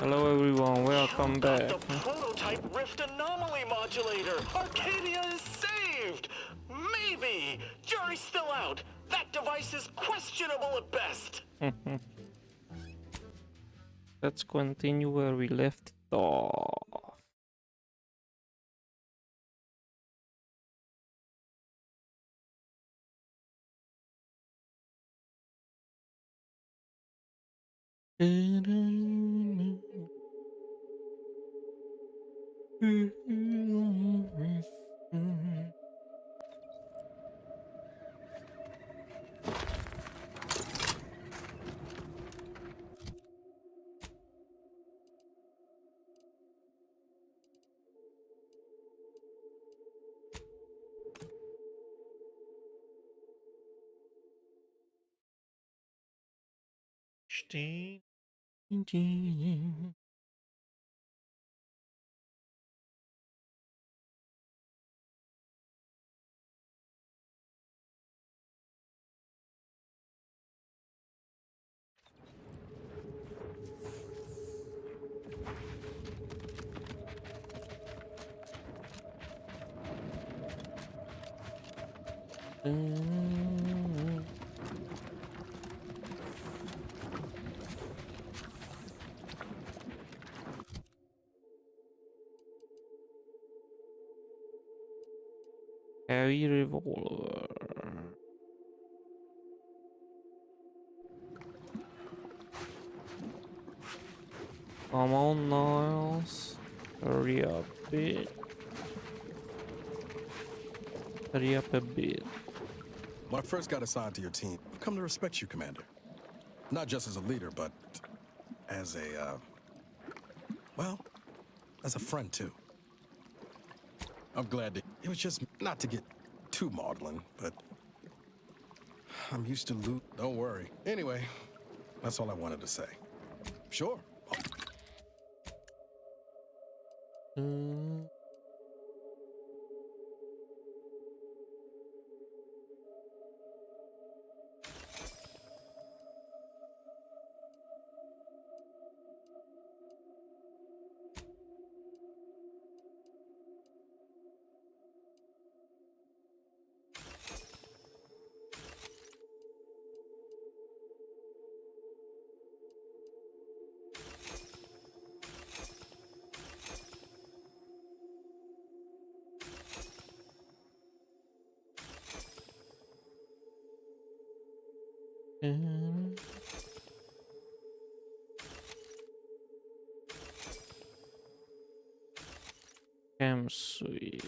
Hello everyone, welcome You got back. the prototype rift anomaly modulator. Arcadia is saved. Maybe. Jury's still out. That device is questionable at best. Let's continue where we left it off. Heavy revolver. Come on, Niles. Hurry up a bit. Hurry up a bit. When I first got assigned to your team, I've come to respect you, Commander. Not just as a leader, but as a, well, as a friend, too. I'm glad that it was just not to get too maudlin, but I'm used to loot. Don't worry. Anyway, that's all I wanted to say. Sure. Cam suite.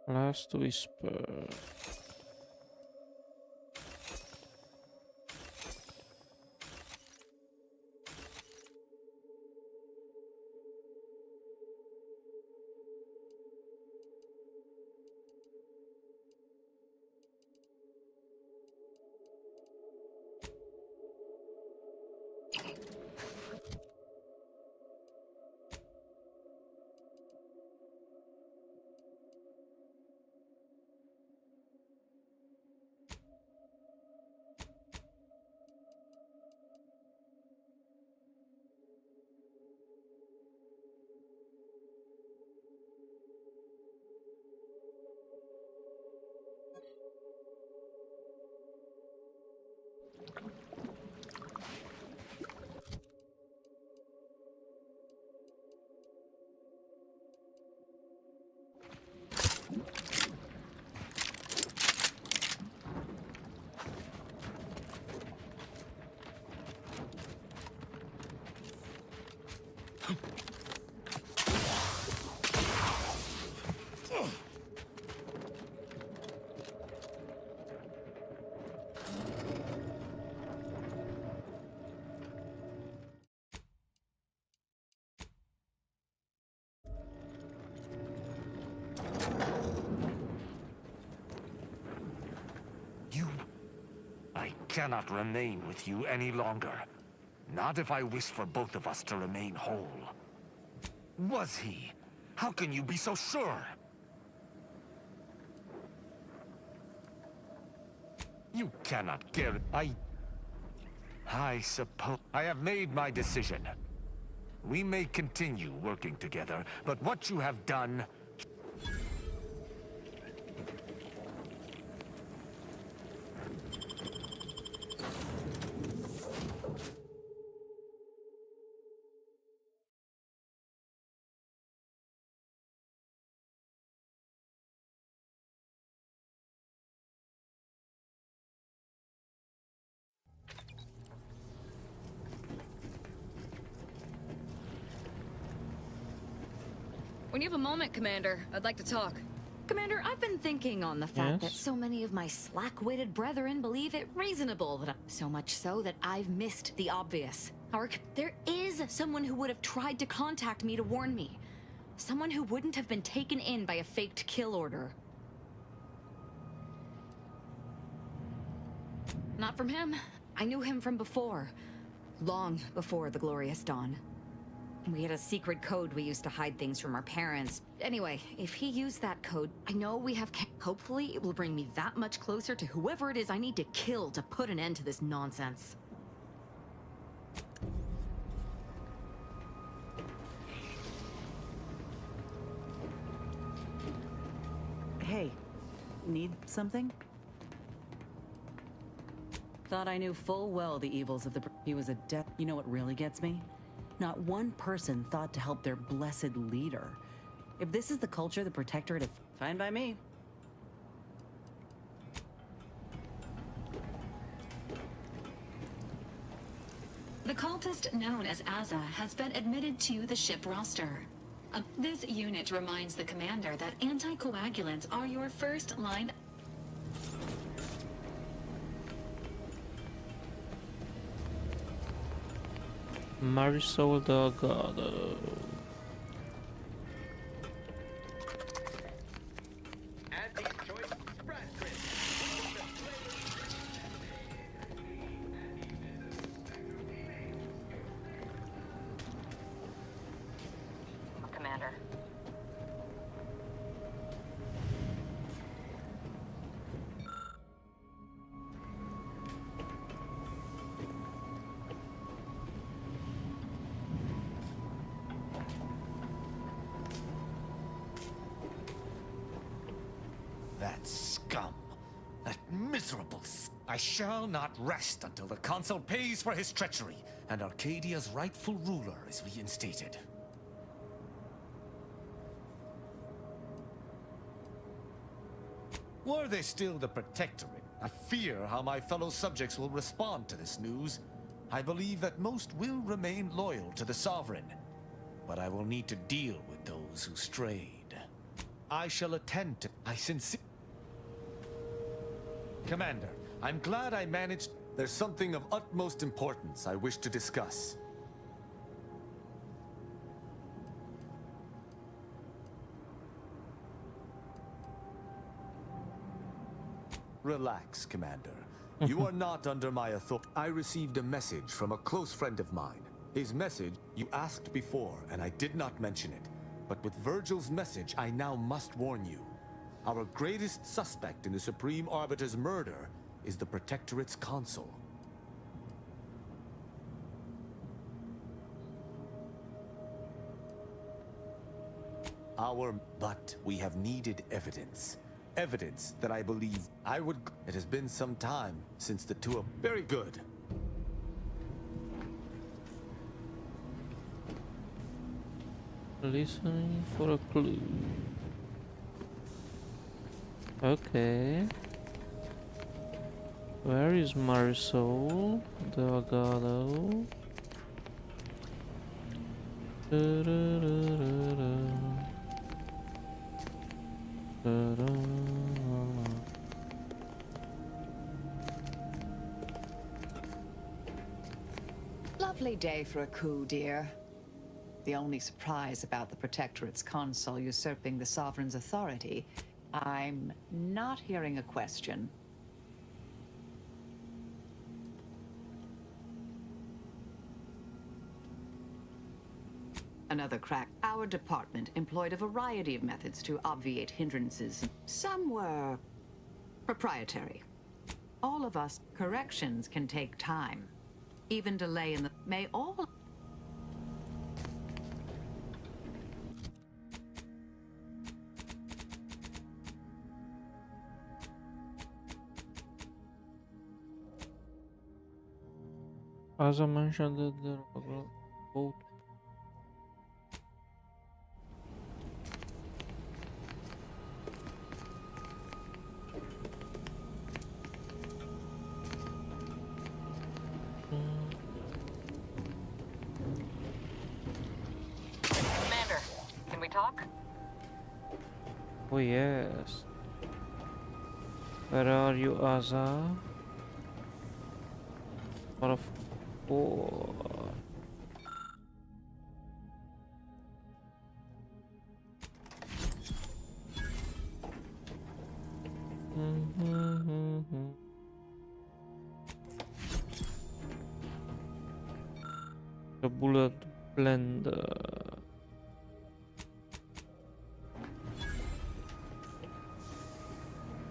Last whisper. I cannot remain with you any longer. Not if I wish for both of us to remain whole. Was he? How can you be so sure? You cannot guarantee. I suppose I have made my decision. We may continue working together, but what you have done... When you have a moment, Commander, I'd like to talk. Commander, I've been thinking on the fact that Yes? so many of my slack-witted brethren believe it reasonable that so much so that I've missed the obvious. There is someone who would have tried to contact me to warn me. Someone who wouldn't have been taken in by a faked kill order. Not from him. I knew him from before. Long before the Glorious Dawn. We had a secret code we used to hide things from our parents. Anyway, if he used that code, I know we have... Hopefully, it will bring me that much closer to whoever it is I need to kill to put an end to this nonsense. Hey, need something? Thought I knew full well the evils of the... He was a death... You know what really gets me? Not one person thought to help their blessed leader. If this is the culture the Protectorate... Fine by me. The cultist known as Azza has been admitted to the ship roster. This unit reminds the commander that anticoagulants are your first line. Marisol Delgado. Commander. That scum. That miserable I shall not rest until the Consul pays for his treachery, and Arcadia's rightful ruler is reinstated. Were they still the Protectorate, I fear how my fellow subjects will respond to this news. I believe that most will remain loyal to the Sovereign, but I will need to deal with those who strayed. I shall attend to... I sincerely... Commander, I'm glad I managed... There's something of utmost importance I wish to discuss. Relax, Commander. You are not under my authority. I received a message from a close friend of mine. His message you asked before, and I did not mention it. But with Virgil's message, I now must warn you. Our greatest suspect in the Supreme Arbiter's murder is the Protectorate's Consul. But we have needed evidence. Evidence that I believe I would... It has been some time since the two of... Very good. Listening for a clue. Okay. Where is Marisol Delgado? Lovely day for a coup, dear. The only surprise about the Protectorate's consul usurping the Sovereign's authority, I'm not hearing a question. Another crack. Our department employed a variety of methods to obviate hindrances. Some were proprietary. All of us, corrections can take time. Even delay in the... May all... As I mentioned, there are both. Commander, can we talk? Oh yes. Where are you, Aza? What of course. The bullet blender.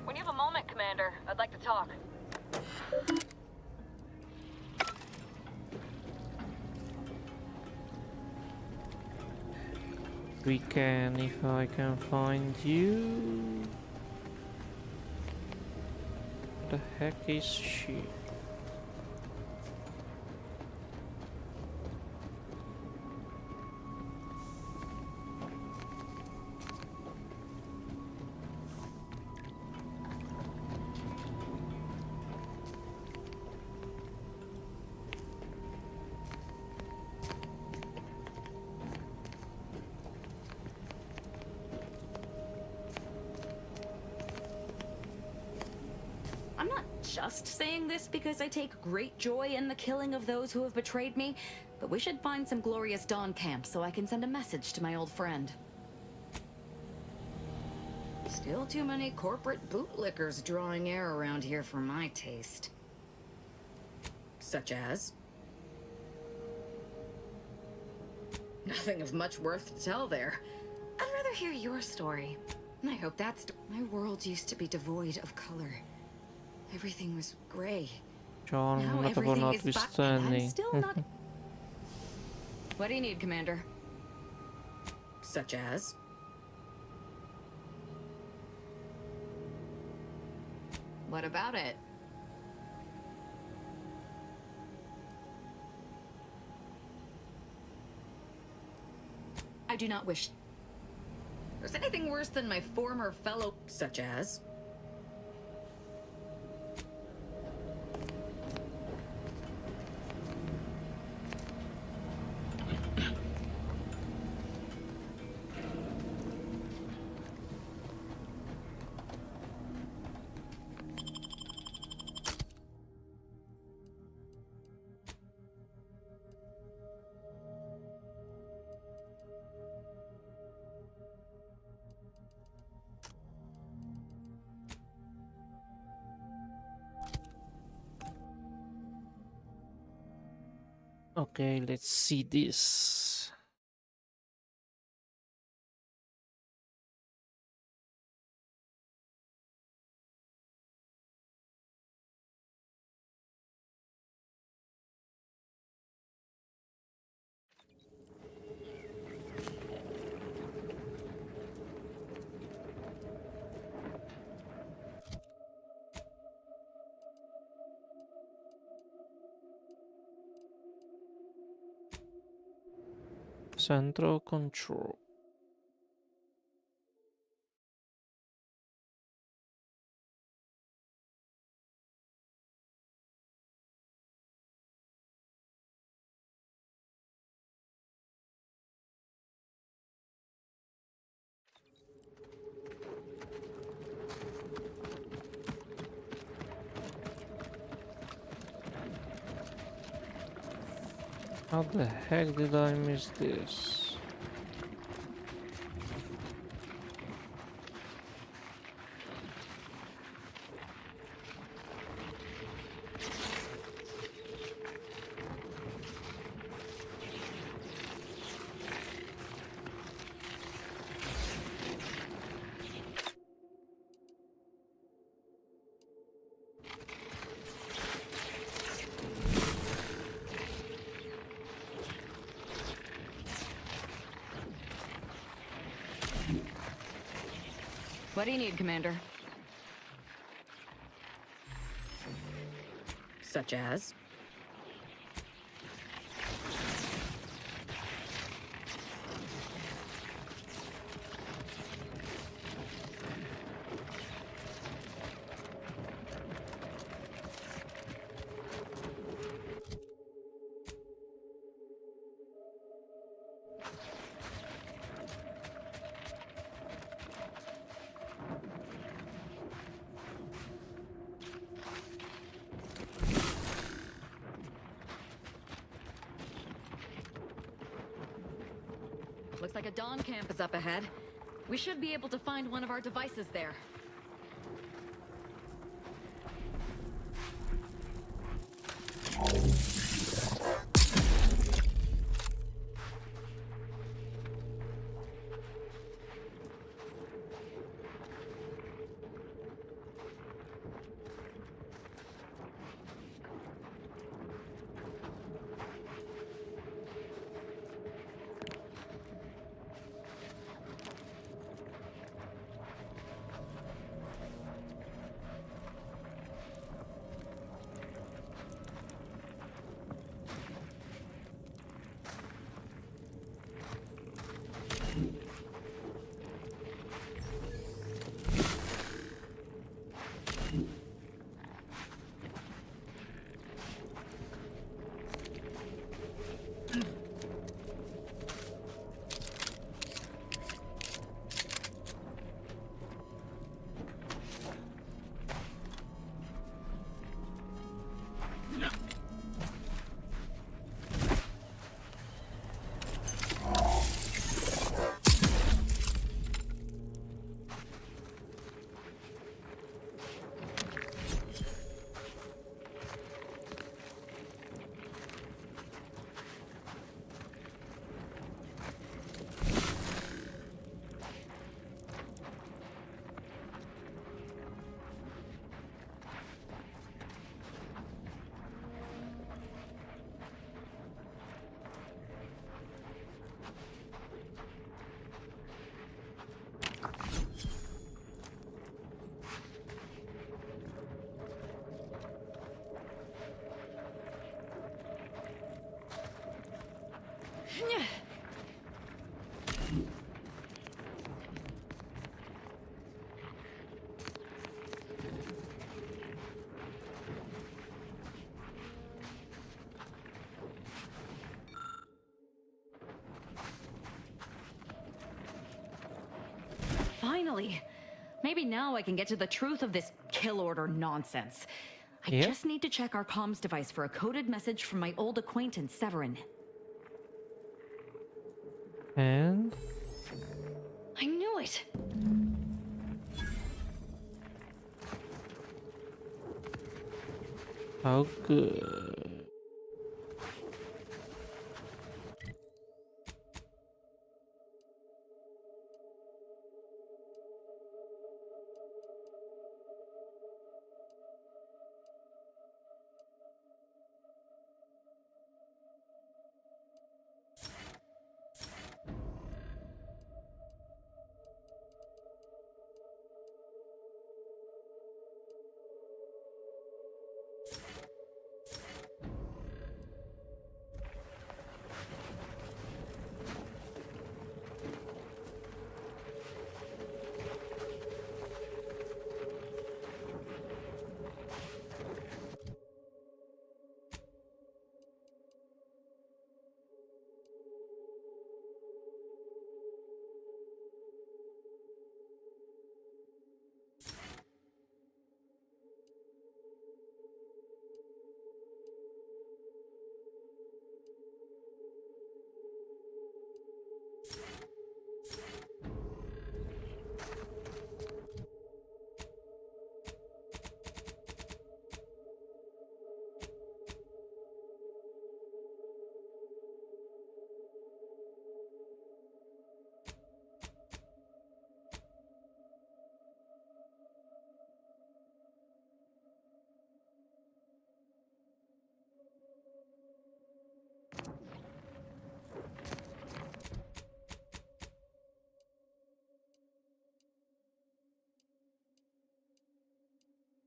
When you have a moment, Commander, I'd like to talk. We can, if I can find you. The heck is she? I'm not just saying this because I take great joy in the killing of those who have betrayed me, but we should find some Glorious Dawn camps so I can send a message to my old friend. Still too many corporate bootlickers drawing air around here for my taste. Such as? Nothing of much worth to tell there. I'd rather hear your story. I hope that's... My world used to be devoid of color. Everything was gray. John, Now whatever everything is back, and I'm notwithstanding. still not... What do you need, Commander? Such as? What about it? I do not wish... There's anything worse than my former fellow... Such as? Okay, let's see this. Central control. How the heck did I miss this? What do you need, Commander? Such as? Looks like a Dawn camp is up ahead. We should be able to find one of our devices there. Finally! Maybe now I can get to the truth of this kill order nonsense. I just need to check our comms device for a coded message from my old acquaintance, Severin. And I knew it! how good.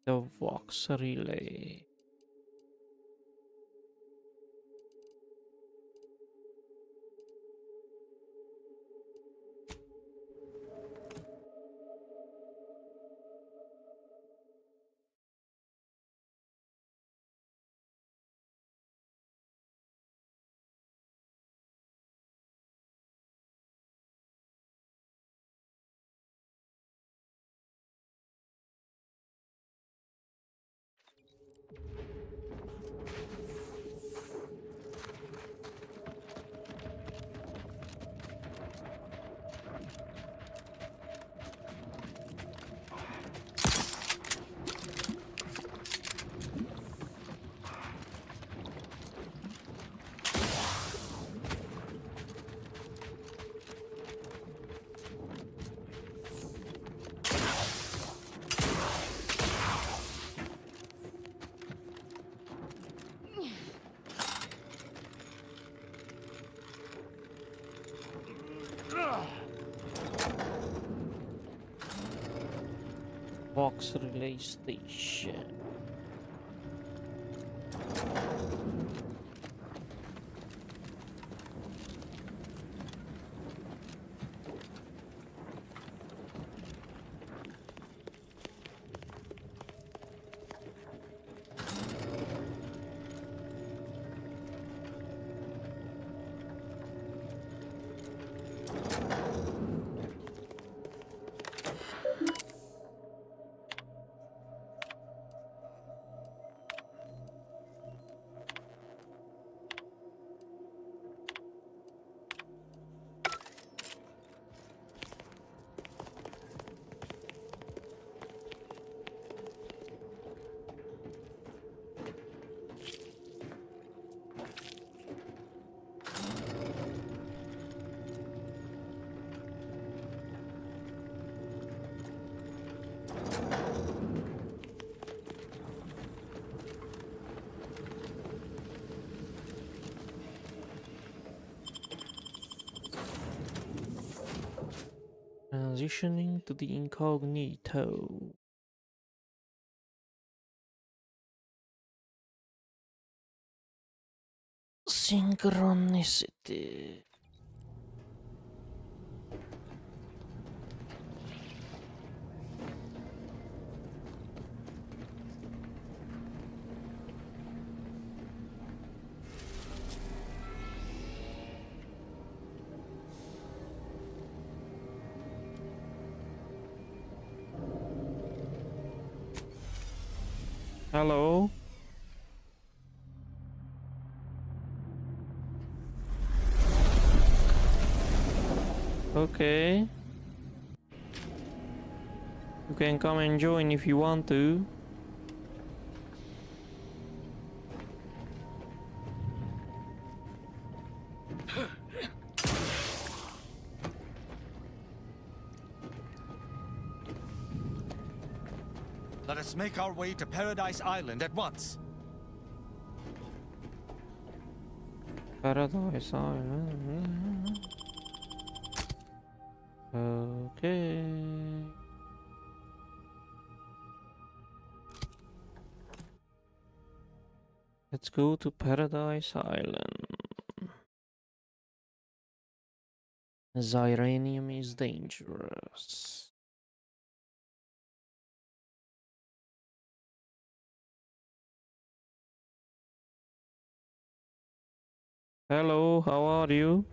The Vox Relay. Vox Relay Station. Transitioning to the incognito. Synchronicity. Hello? Okay. You can come and join if you want to. Let us make our way to Paradise Island at once. Paradise Island. Okay. Let's go to Paradise Island. Zyranium is dangerous. Hello, how are you?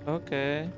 Okay.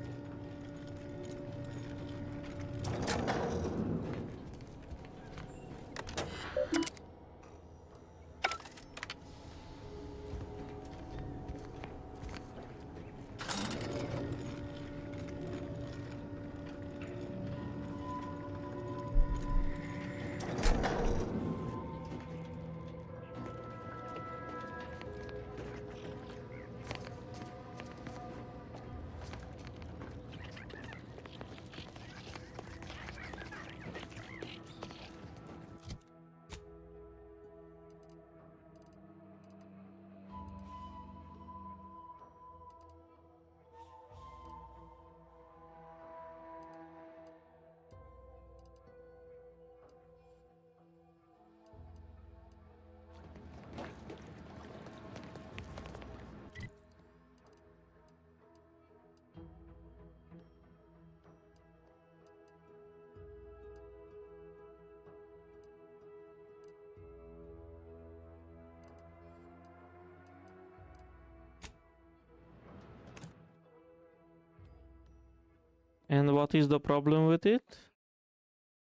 And what is the problem with it?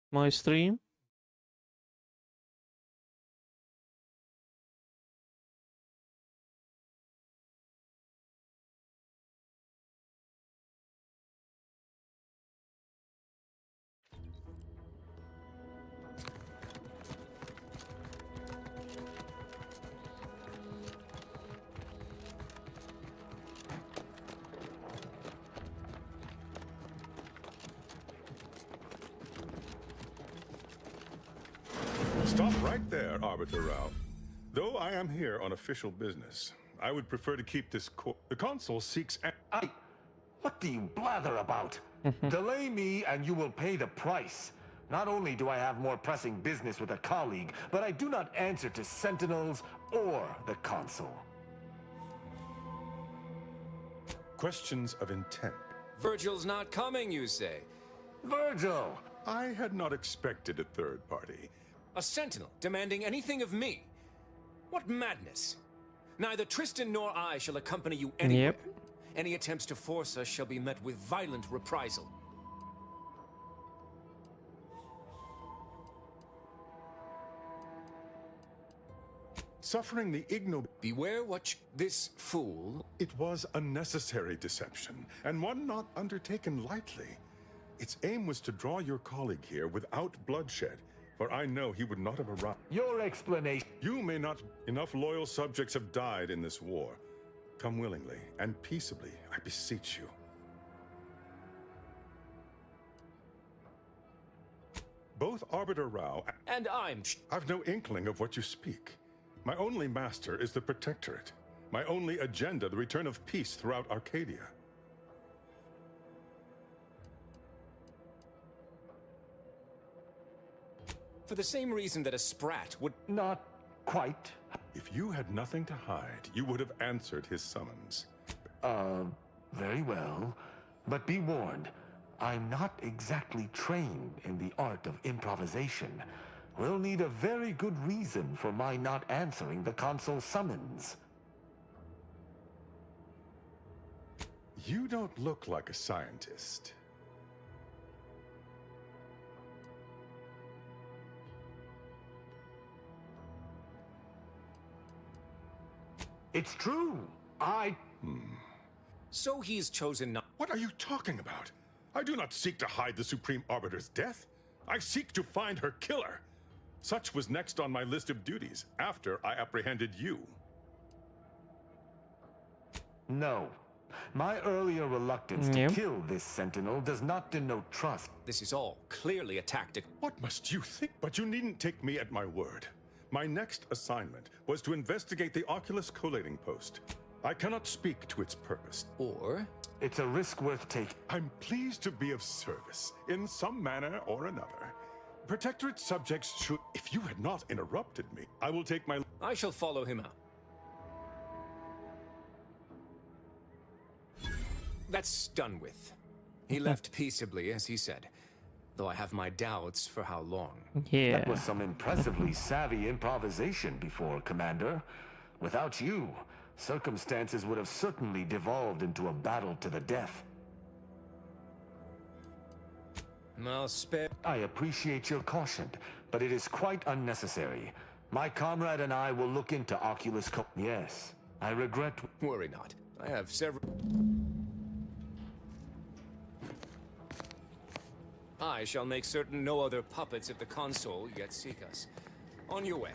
My stream? Stop right there, Arbiter Rao. Though I am here on official business, I would prefer to keep this The Consul seeks What do you blather about? Delay me and you will pay the price. Not only do I have more pressing business with a colleague, but I do not answer to Sentinels or the Consul. Questions of intent. Virgil's not coming, you say? Virgil! I had not expected a third party. A sentinel demanding anything of me? What madness! Neither Tristan nor I shall accompany you anywhere. Yep. Any attempts to force us shall be met with violent reprisal. Suffering the ignoble. Beware what this fool... It was a necessary deception, and one not undertaken lightly. Its aim was to draw your colleague here without bloodshed, for I know he would not have arrived. Your explanation... You may not... Enough loyal subjects have died in this war. Come willingly and peaceably, I beseech you. Both Arbiter Rao And I'm... I've no inkling of what you speak. My only master is the Protectorate. My only agenda, the return of peace throughout Arcadia. For the same reason that a sprat would... Not quite. If you had nothing to hide, you would have answered his summons. Very well. But be warned, I'm not exactly trained in the art of improvisation. We'll need a very good reason for my not answering the Consul's summons. You don't look like a scientist. It's true. So he's chosen not... What are you talking about? I do not seek to hide the Supreme Arbiter's death. I seek to find her killer. Such was next on my list of duties, after I apprehended you. No. My earlier reluctance to kill this Sentinel does not denote trust. This is all clearly a tactic. What must you think? But you needn't take me at my word. My next assignment was to investigate the Oculus collating post. I cannot speak to its purpose. Or... It's a risk worth taking. I'm pleased to be of service, in some manner or another. Protectorate subjects should... If you had not interrupted me, I will take my... I shall follow him out. That's done with. He left peaceably, as he said. Though I have my doubts for how long. Yeah. That was some impressively savvy improvisation before, Commander. Without you, circumstances would have certainly devolved into a battle to the death. I'll spare... I appreciate your caution, but it is quite unnecessary. My comrade and I will look into Oculus Yes, I regret... Worry not. I have several... I shall make certain no other puppets of the Consul yet seek us. On your way.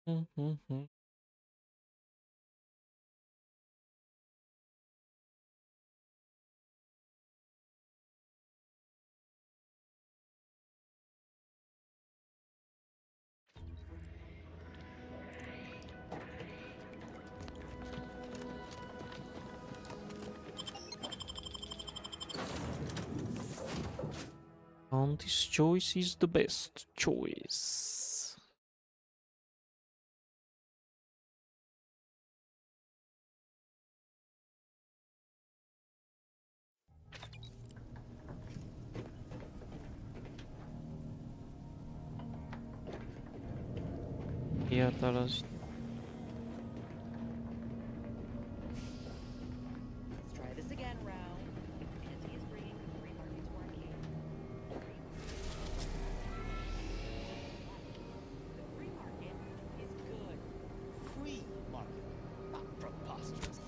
Mm-hmm. And this choice is the best choice. Ja, tällaiset. Let's try this again, Rao. Auntie is bringing the free market to Arcade. The free market is good. Free market. Not preposterous.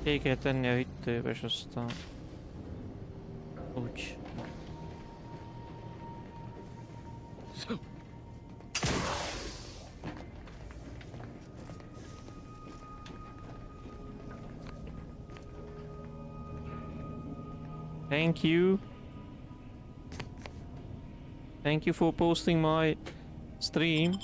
Keegi ei tänne hytte pesusta. Ouch. Thank you. Thank you for posting my stream.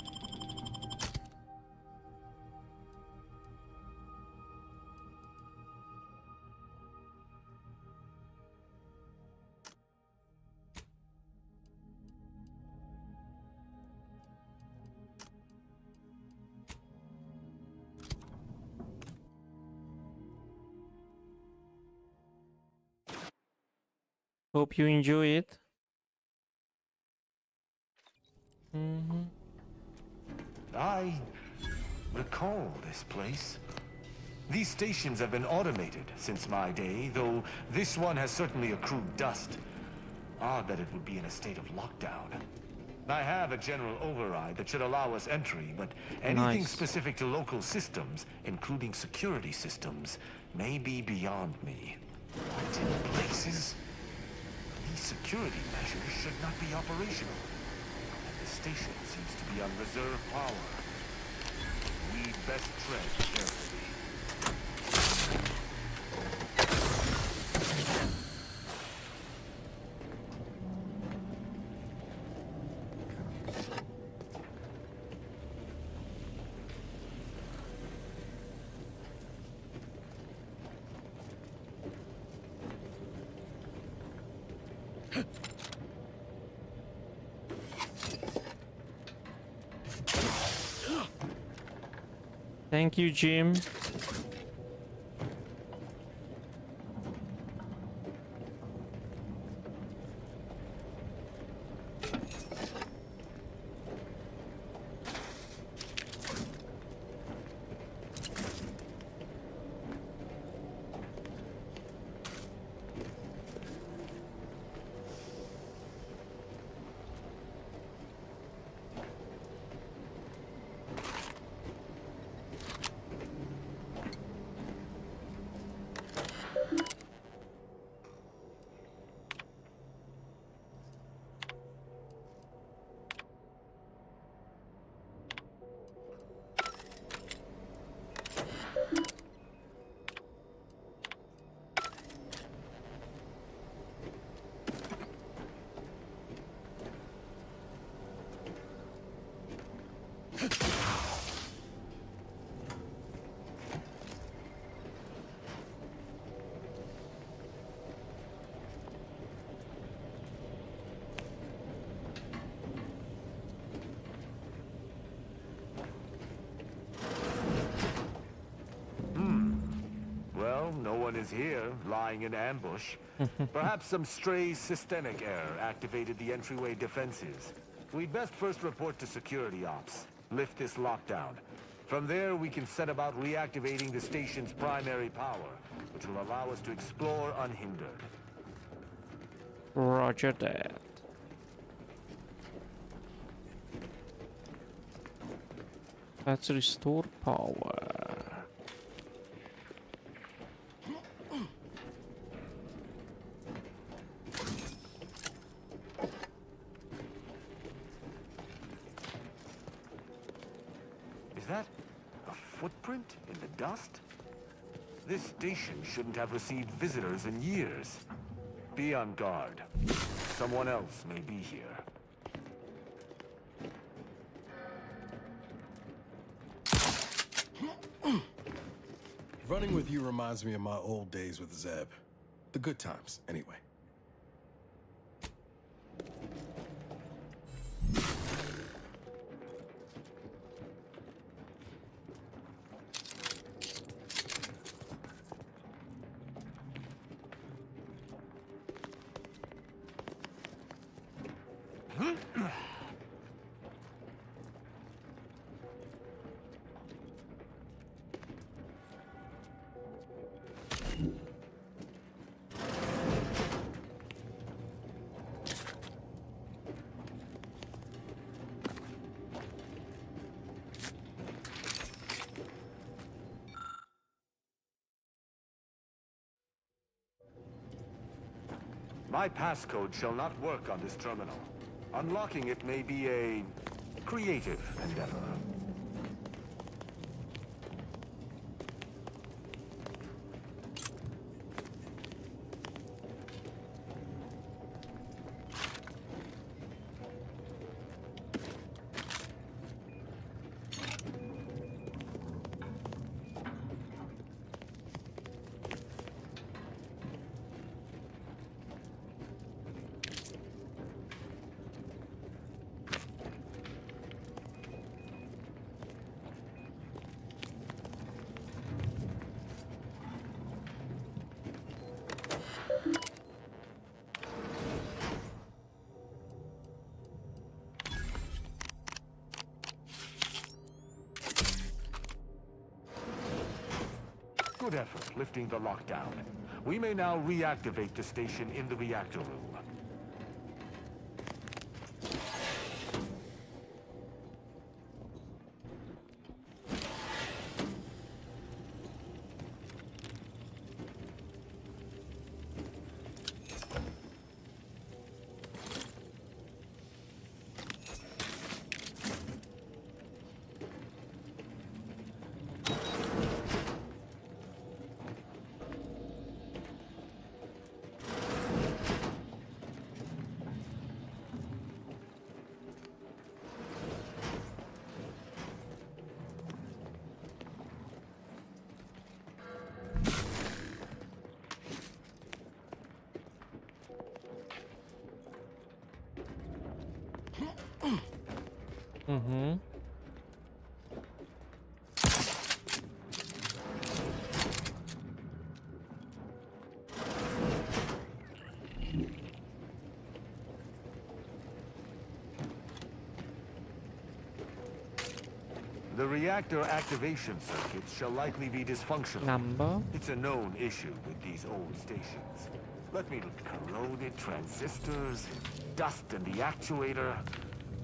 Hope you enjoy it. I recall this place. These stations have been automated since my day, though this one has certainly accrued dust. Odd that it would be in a state of lockdown. I have a general override that should allow us entry, but anything specific to local systems, including security systems, may be beyond me. What in places? These security measures should not be operational. And the station seems to be on reserve power. We'd best tread carefully. Thank you, Jim. Well, no one is here, lying in ambush. Perhaps some stray systemic error activated the entryway defenses. We'd best first report to security ops. Lift this lockdown. From there, we can set about reactivating the station's primary power, which will allow us to explore unhindered. Roger that. Let's restore power. that? A footprint in the dust? This station shouldn't have received visitors in years. Be on guard. Someone else may be here. Running with you reminds me of my old days with Zeb. The good times, anyway. My passcode shall not work on this terminal. Unlocking it may be a creative endeavor. Good effort lifting the lockdown. We may now reactivate the station in the reactor room. Mm-hmm. The reactor activation circuits shall likely be dysfunctional. Number? It's a known issue with these old stations. Let me look. Corroded transistors, dust in the actuator.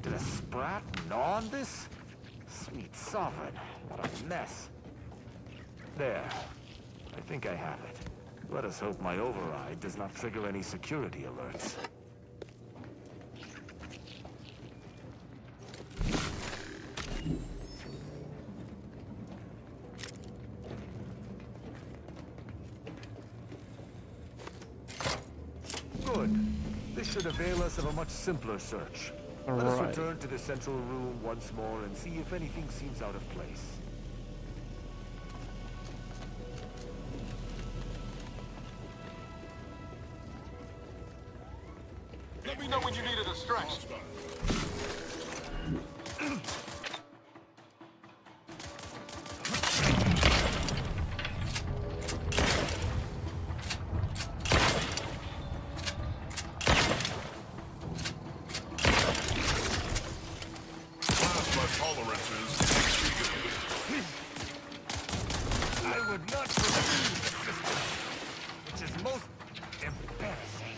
Did a sprat gnaw on this? Sweet sovereign, what a mess. There. I think I have it. Let us hope my override does not trigger any security alerts. Good. This should avail us of a much simpler search. Let us return to the central room once more and see if anything seems out of place. Let me know when you needed a stretch. I would not believe the system, which is most embarrassing.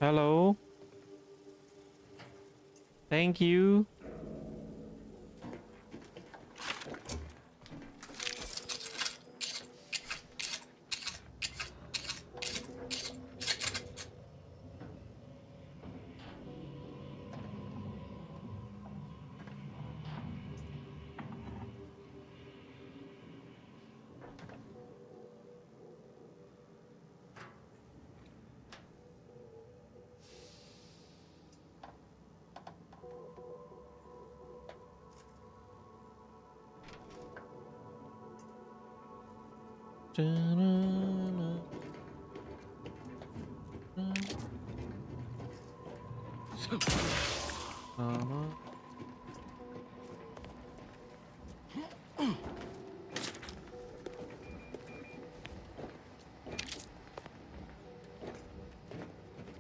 Hello. Thank you.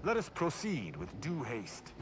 Let us proceed with due haste.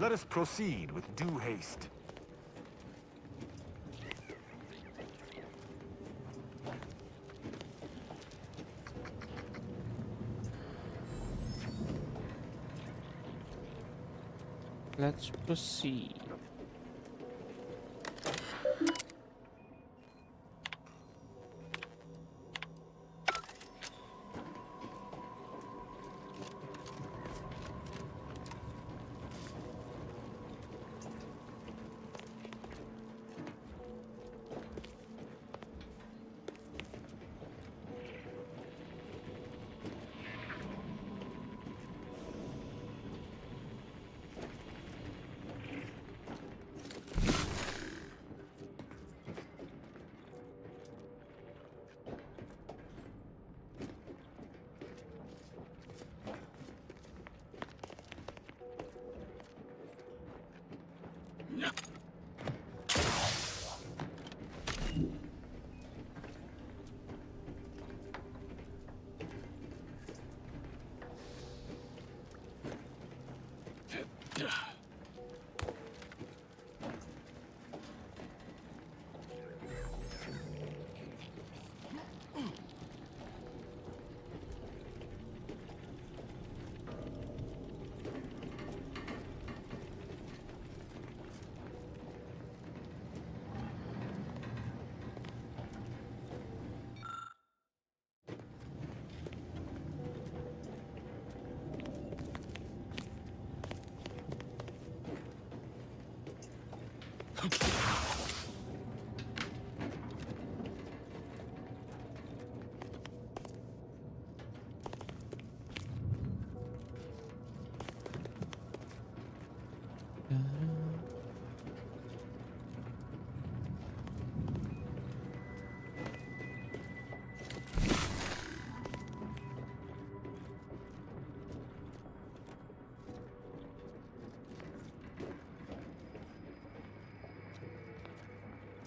Let us proceed with due haste. Let's proceed.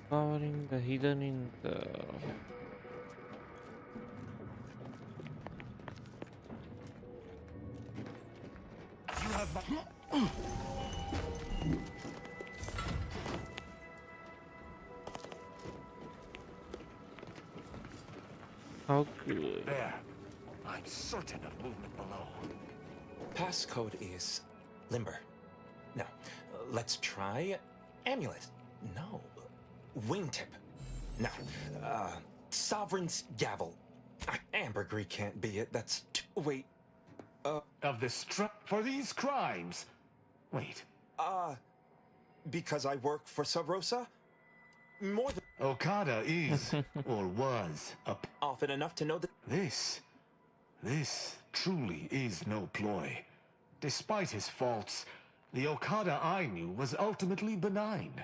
Covering the hidden intel. You have my... How good. There. I'm certain of movement below. Passcode is limber. No. Let's try amulet. No. Wingtip. No. Sovereign's gavel. Ambergris can't be it. That's wait. Of the for these crimes. Wait. Because I work for Sub Rosa? More than Okada is, or was, often enough to know that This truly is no ploy. Despite his faults, the Okada I knew was ultimately benign.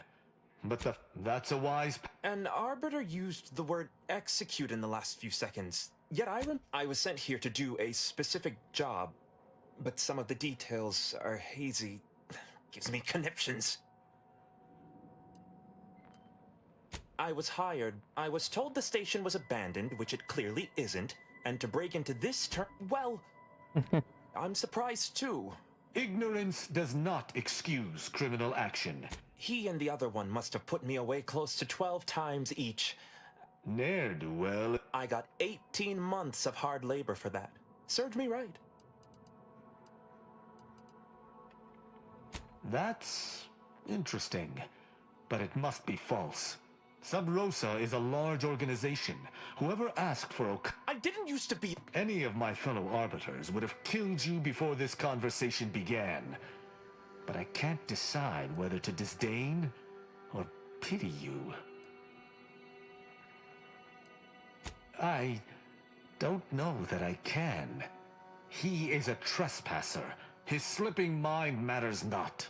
But that's a wise... An arbiter used the word execute in the last few seconds. Yet I was sent here to do a specific job. But some of the details are hazy. Gives me conniptions. I was hired. I was told the station was abandoned, which it clearly isn't. And to break into this well, I'm surprised too. Ignorance does not excuse criminal action. He and the other one must have put me away close to 12 times each. Ne'er-do-well. I got 18 months of hard labor for that. Served me right. That's interesting, but it must be false. Sub Rosa is a large organization. Whoever asked for I didn't used to be... Any of my fellow arbiters would have killed you before this conversation began. But I can't decide whether to disdain or pity you. I don't know that I can. He is a trespasser. His slipping mind matters not.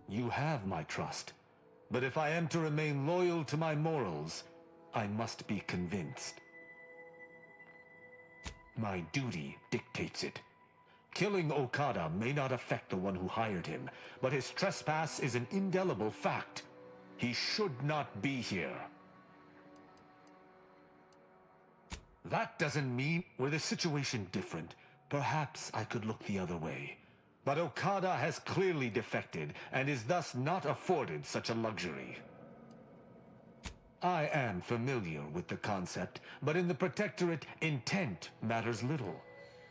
You have my trust. But if I am to remain loyal to my morals, I must be convinced. My duty dictates it. Killing Okada may not affect the one who hired him, but his trespass is an indelible fact. He should not be here. That doesn't mean, were the situation different, perhaps I could look the other way. But Okada has clearly defected, and is thus not afforded such a luxury. I am familiar with the concept, but in the Protectorate, intent matters little.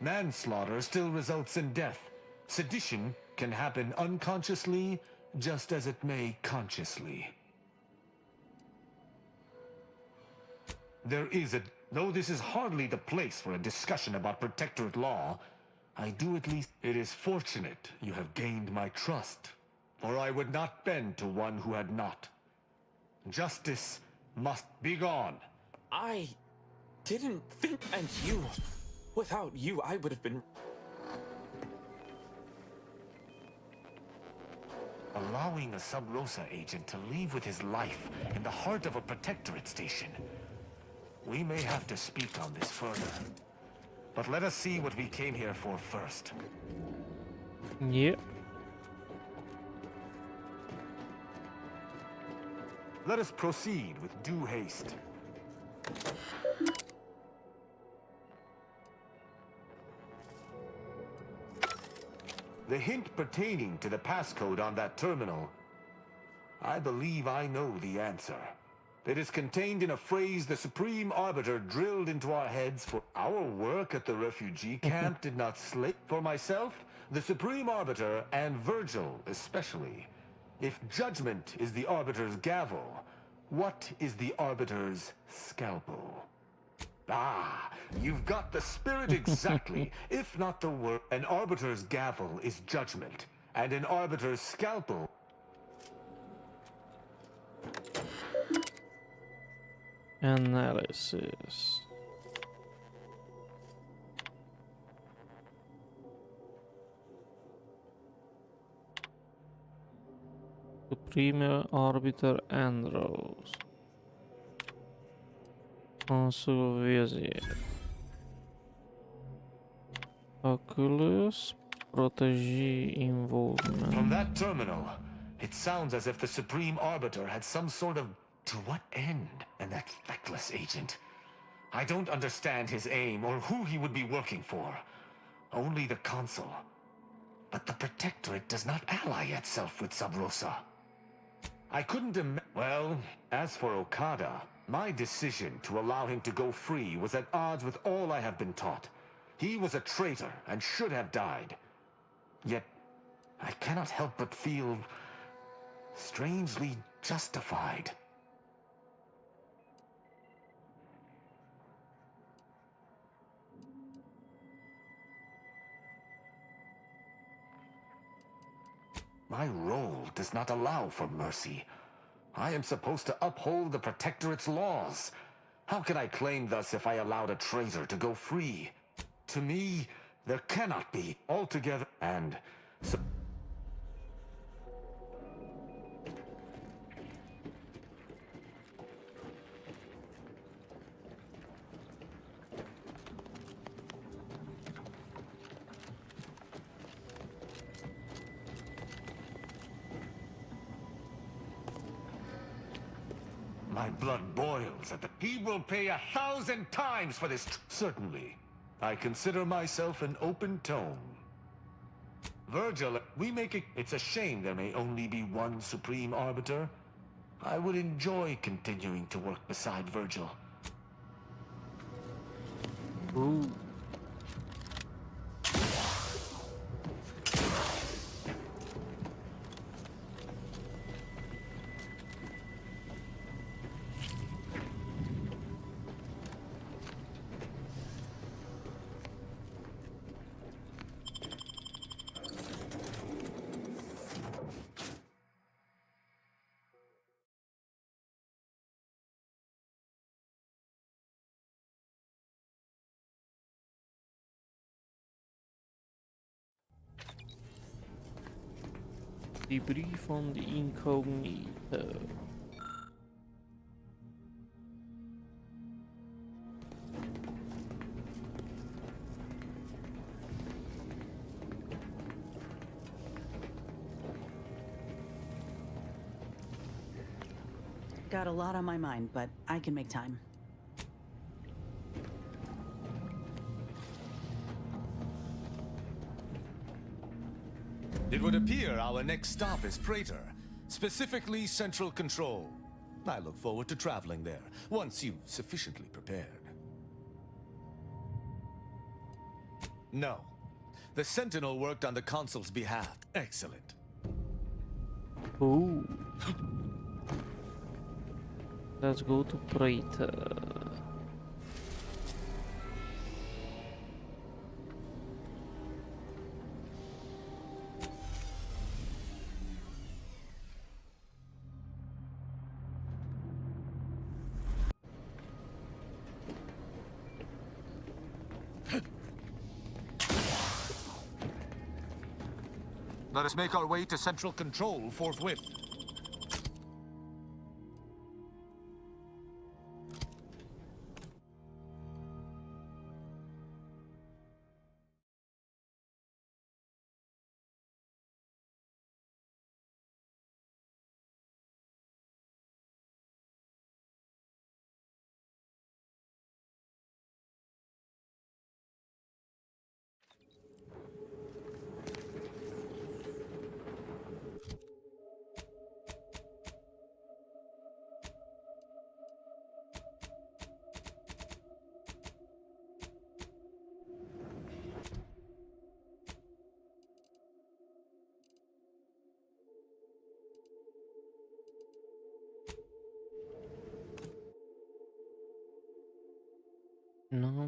Manslaughter still results in death. Sedition can happen unconsciously, just as it may consciously. Though this is hardly the place for a discussion about Protectorate law, I do at least... It is fortunate you have gained my trust, for I would not bend to one who had not. Justice must be gone. I didn't think... And you... Without you, I would have been... Allowing a Sub Rosa agent to leave with his life in the heart of a Protectorate station. We may have to speak on this further. But let us see what we came here for first. Yep. Let us proceed with due haste. The hint pertaining to the passcode on that terminal, I believe I know the answer. It is contained in a phrase the Supreme Arbiter drilled into our heads for our work at the refugee camp did not slip. For myself, the Supreme Arbiter, and Virgil especially. If judgment is the Arbiter's gavel, what is the Arbiter's scalpel? Ah, you've got the spirit exactly, if not the word. An arbiter's gavel is judgment, and an arbiter's scalpel. Analysis. Supreme Arbiter Andros. Council Vizier. Oculus Protégé Involvement. From that terminal, it sounds as if the Supreme Arbiter had some sort of... To what end? And that feckless agent. I don't understand his aim or who he would be working for. Only the Consul. But the Protectorate does not ally itself with Sub Rosa. I couldn't well, as for Okada, my decision to allow him to go free was at odds with all I have been taught. He was a traitor and should have died. Yet, I cannot help but feel strangely justified. My role does not allow for mercy. I am supposed to uphold the Protectorate's laws. How can I claim thus if I allowed a traitor to go free? To me, there cannot be altogether, and so... My blood boils at the... He will pay 1,000 times for this... Certainly. I consider myself an open tome. Virgil, we make it... It's a shame there may only be one Supreme Arbiter. I would enjoy continuing to work beside Virgil. Ooh. Debrief on the incognito. Got a lot on my mind, but I can make time. It would appear our next stop is Praetor, specifically Central Control. I look forward to traveling there, once you've sufficiently prepared. No. The Sentinel worked on the Consul's behalf. Excellent. Ooh. Let's go to Praetor. Let us make our way to Central Control forthwith.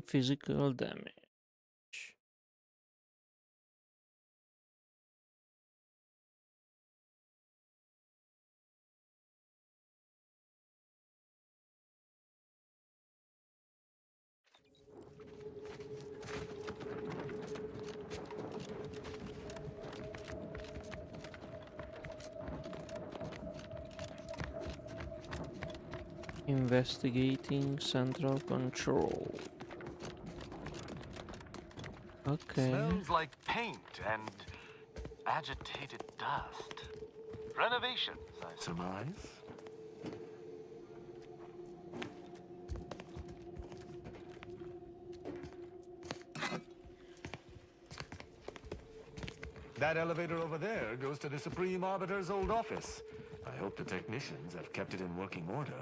some physical damage. Investigating central control. Okay. Smells like paint and agitated dust. Renovations, I surmise. That elevator over there goes to the Supreme Arbiter's old office. I hope the technicians have kept it in working order.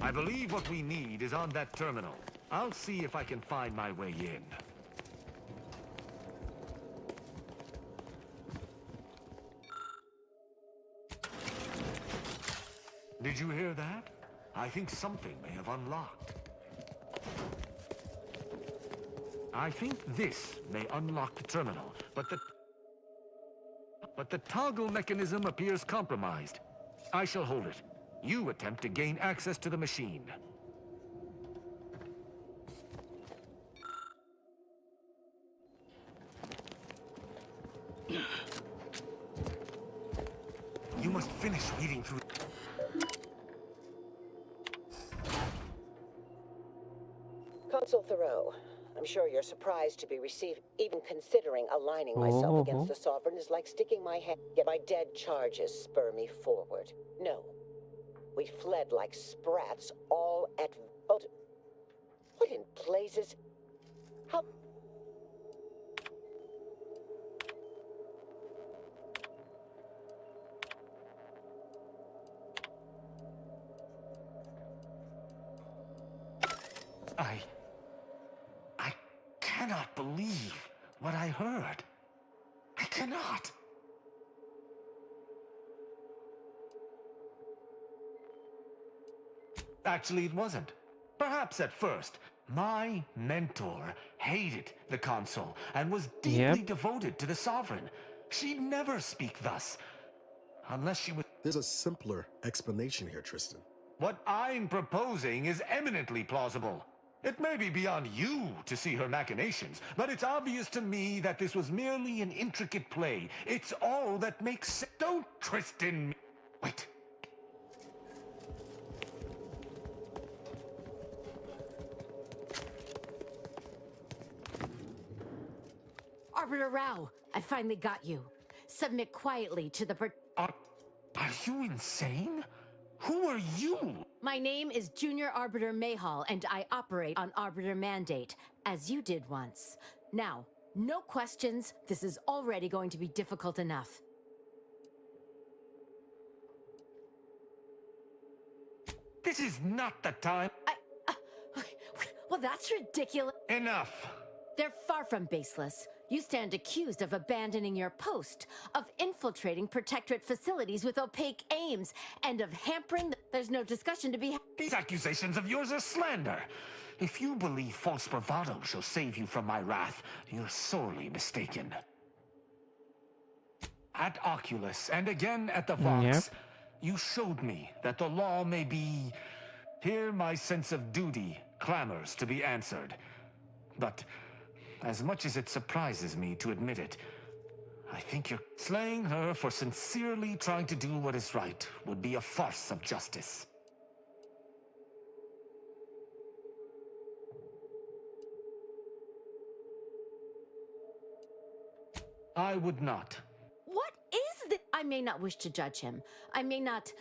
I believe what we need is on that terminal. I'll see if I can find my way in. Did you hear that? I think something may have unlocked. I think this may unlock the terminal, but the toggle mechanism appears compromised. I shall hold it. You attempt to gain access to the machine. You must finish reading through. Consul Thoreau, I'm sure you're surprised to be received. Even considering aligning myself against the Sovereign is like sticking my head. Yet my dead charges spur me forward. No. We fled like sprats, all at... What in blazes... How... I cannot believe what I heard. I cannot. Actually, it wasn't. Perhaps at first. My mentor hated the Consul and was deeply devoted to the Sovereign. She'd never speak thus. Unless she was... There's a simpler explanation here, Tristan. What I'm proposing is eminently plausible. It may be beyond you to see her machinations, but it's obvious to me that this was merely an intricate play. It's all that makes sense. Don't, Tristan. Wait. Arbiter Rao, I finally got you. Submit quietly to the Are you insane? Who are you? My name is Junior Arbiter Mayhall, and I operate on Arbiter Mandate, as you did once. Now, no questions. This is already going to be difficult enough. This is not the time. Well, that's ridiculous. Enough. They're far from baseless. You stand accused of abandoning your post, of infiltrating Protectorate facilities with opaque aims, and of hampering There's no discussion to be These accusations of yours are slander. If you believe false bravado shall save you from my wrath, you're sorely mistaken. At Oculus, and again at the Vox, you showed me that the law may be... Here my sense of duty clamors to be answered. But... as much as it surprises me to admit it, I think you're slaying her for sincerely trying to do what is right would be a farce of justice. I would not. What is this? I may not wish to judge him. I may not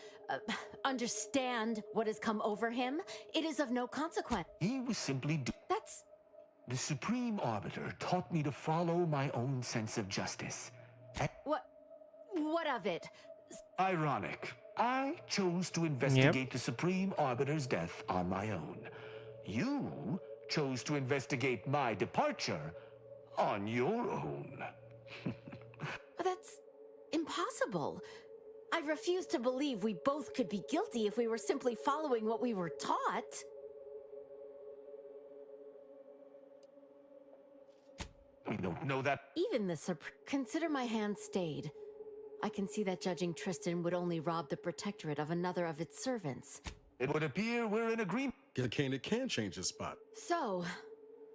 understand what has come over him. It is of no consequence. He was simply... That's... The Supreme Arbiter taught me to follow my own sense of justice. What of it? Ironic. I chose to investigate the Supreme Arbiter's death on my own. You chose to investigate my departure on your own. That's impossible. I refuse to believe we both could be guilty if we were simply following what we were taught. I don't know that. Even the consider my hand stayed. I can see that judging Tristan would only rob the Protectorate of another of its servants. It would appear we're in agreement. Gillican can change his spot. So,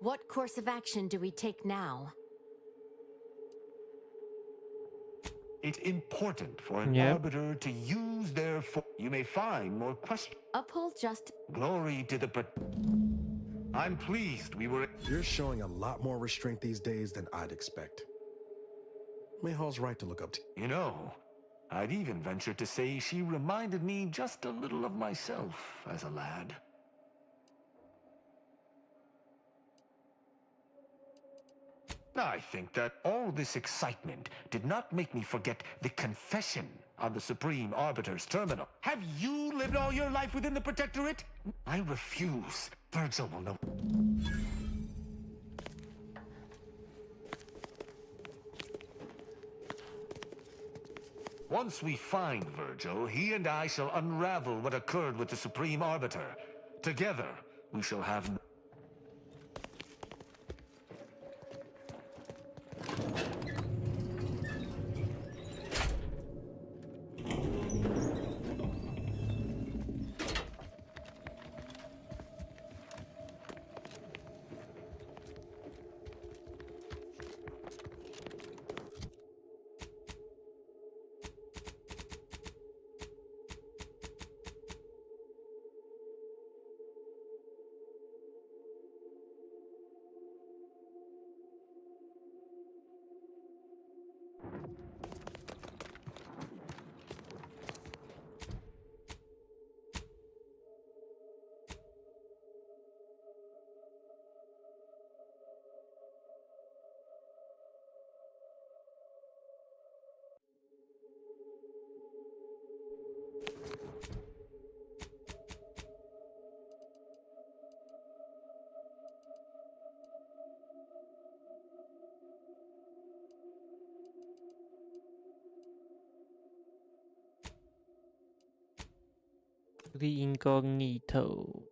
what course of action do we take now? It's important for an arbiter to use their you may find more questions. Uphold just... Glory to the I'm pleased we were... You're showing a lot more restraint these days than I'd expect. Mayhall's right to look up to... You know, I'd even venture to say she reminded me just a little of myself as a lad. I think that all this excitement did not make me forget the confession on the Supreme Arbiter's terminal. Have you lived all your life within the Protectorate? I refuse. Virgil will know. Once we find Virgil, he and I shall unravel what occurred with the Supreme Arbiter. Together, we shall have... The incognito.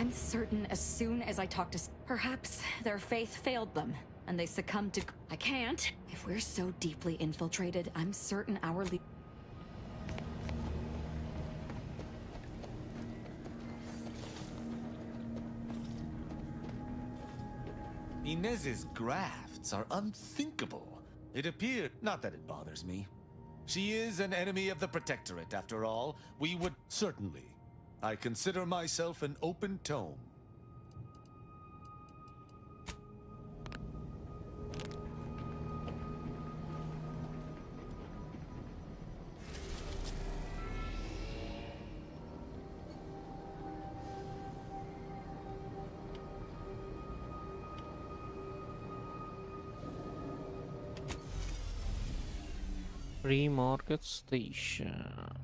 I'm certain as soon as I talk to... Perhaps their faith failed them, and they succumbed to... I can't. If we're so deeply infiltrated, I'm certain our Inez's grafts are unthinkable. It appeared... Not that it bothers me. She is an enemy of the Protectorate, after all. We would... Certainly. I consider myself an open tome. Free Market Station.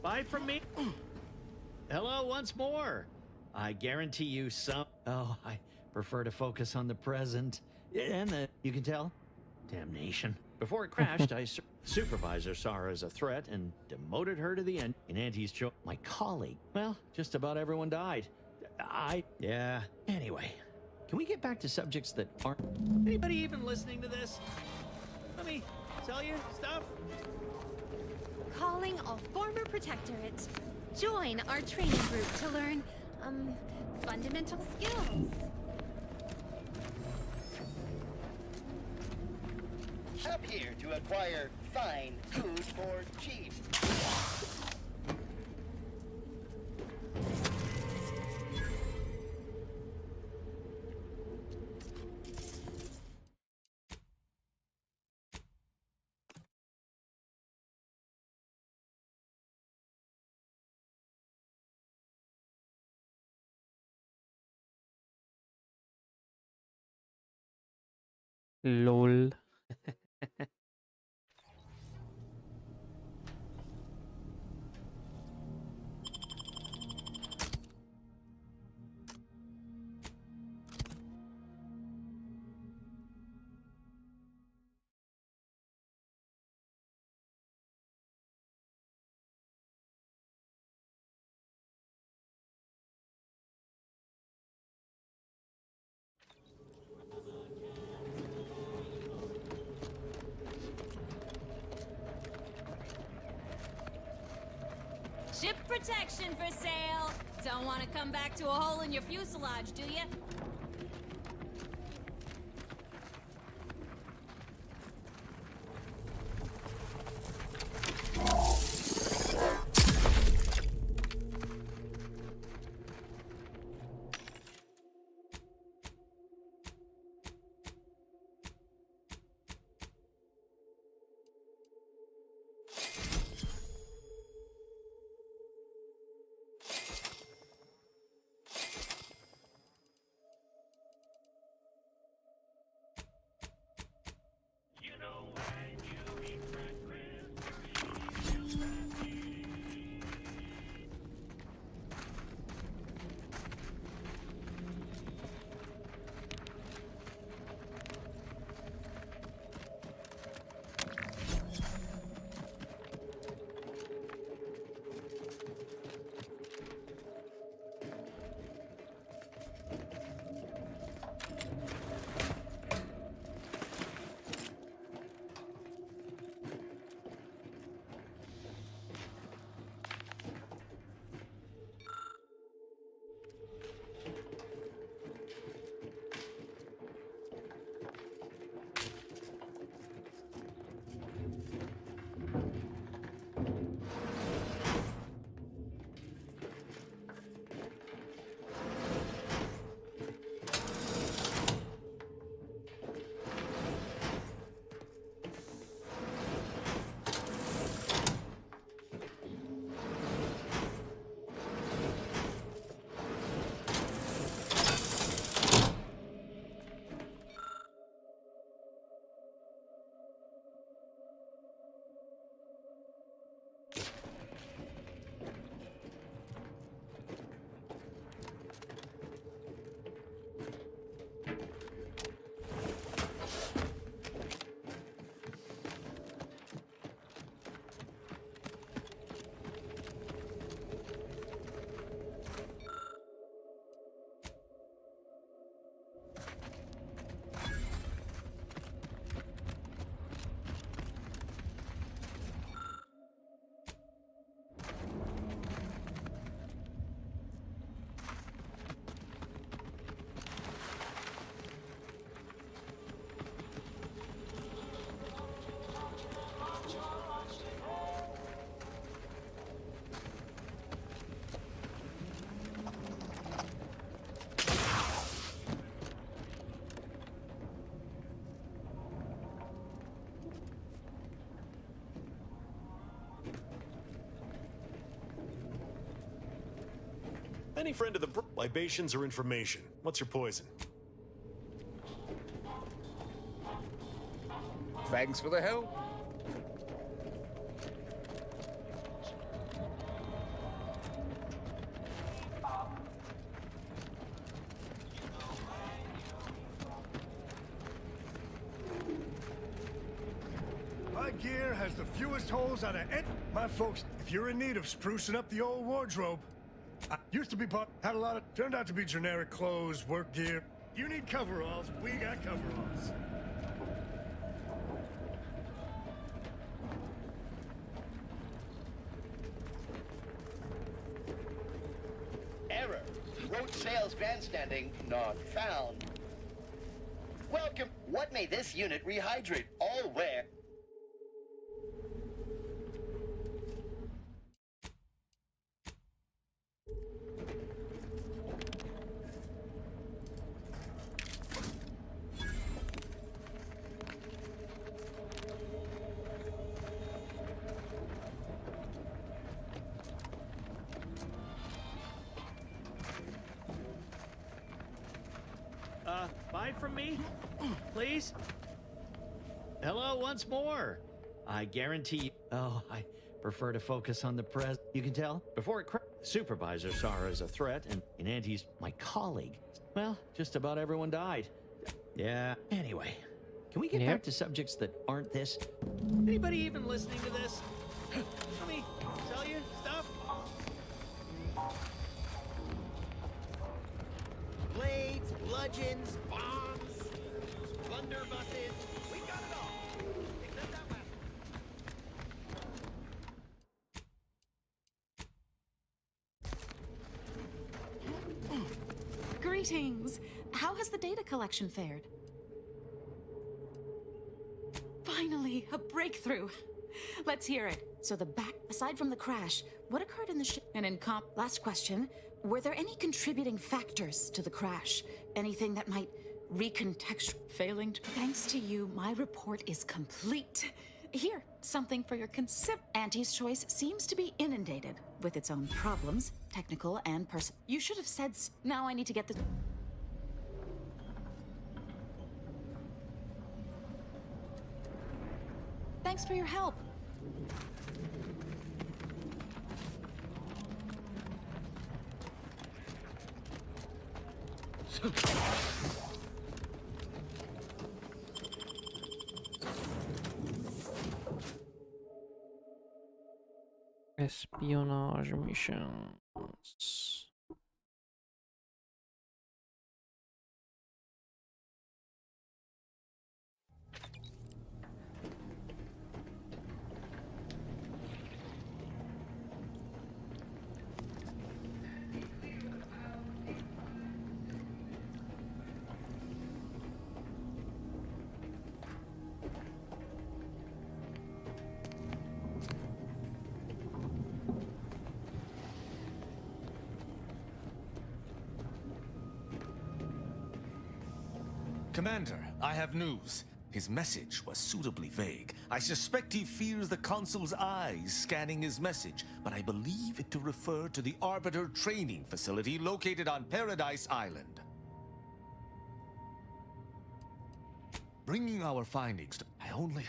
bye from me. Hello once more. I guarantee you some... Oh, I prefer to focus on the present. And you can tell? Damnation. Before it crashed, supervisor saw her as a threat and demoted her to the end. In Auntie's show, my colleague. Well, just about everyone died. Yeah. Anyway, can we get back to subjects that aren't... Anybody even listening to this? Let me tell you stuff. Calling all former Protectorate. Join our training group to learn, fundamental skills. Up here to acquire fine food for cheap. LOL. Ship protection for sale. Don't want to come back to a hole in your fuselage, do you? Any friend of the libations or information? What's your poison? Thanks for the help. My gear has the fewest holes out of any. My folks, if you're in need of sprucing up the old wardrobe, I used to be had a lot of, turned out to be generic clothes, work gear. You need coveralls, we got coveralls. Error. Road sales grandstanding not found. Welcome. What may this unit rehydrate? All wear. Buy from me? Please? Hello once more. I guarantee. Oh, I prefer to focus on the pres. You can tell? Before it supervisor saw her as a threat, and Auntie's my colleague. Well, just about everyone died. Yeah. Anyway, can we get back to subjects that aren't this? Anybody even listening to this? Let me tell you stuff. Blades, bludgeons, bombs, blunderbusses. We got it all. Except that last one. Greetings. How has the data collection fared? Finally, a breakthrough. Let's hear it. So aside from the crash, what occurred in the ship? And last question, were there any contributing factors to the crash? Anything that might failing to... Thanks to you, my report is complete. Here, something for your Auntie's choice seems to be inundated with its own problems, technical and personal. You should have said now I need to get this... Thanks for your help. Espionage missions. Commander, I have news. His message was suitably vague. I suspect he fears the Consul's eyes scanning his message, but I believe it to refer to the Arbiter training facility located on Paradise Island. Bringing our findings to... I only...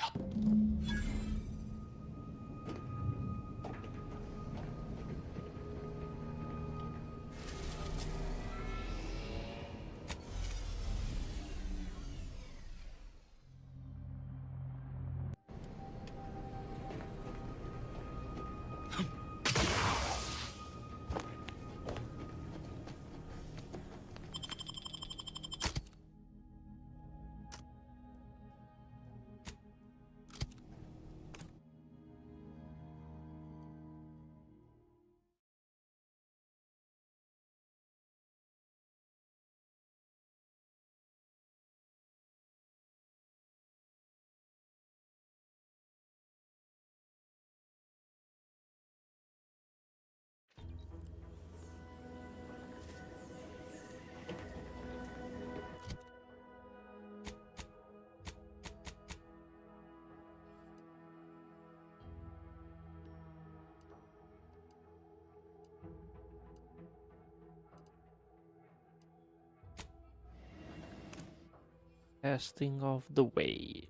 Testing of the way.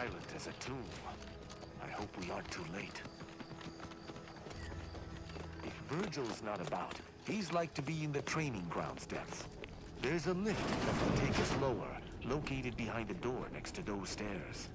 silent as a tomb. I hope we aren't too late. If Virgil's not about, he's like to be in the training grounds depths. There's a lift that will take us lower, located behind the door next to those stairs.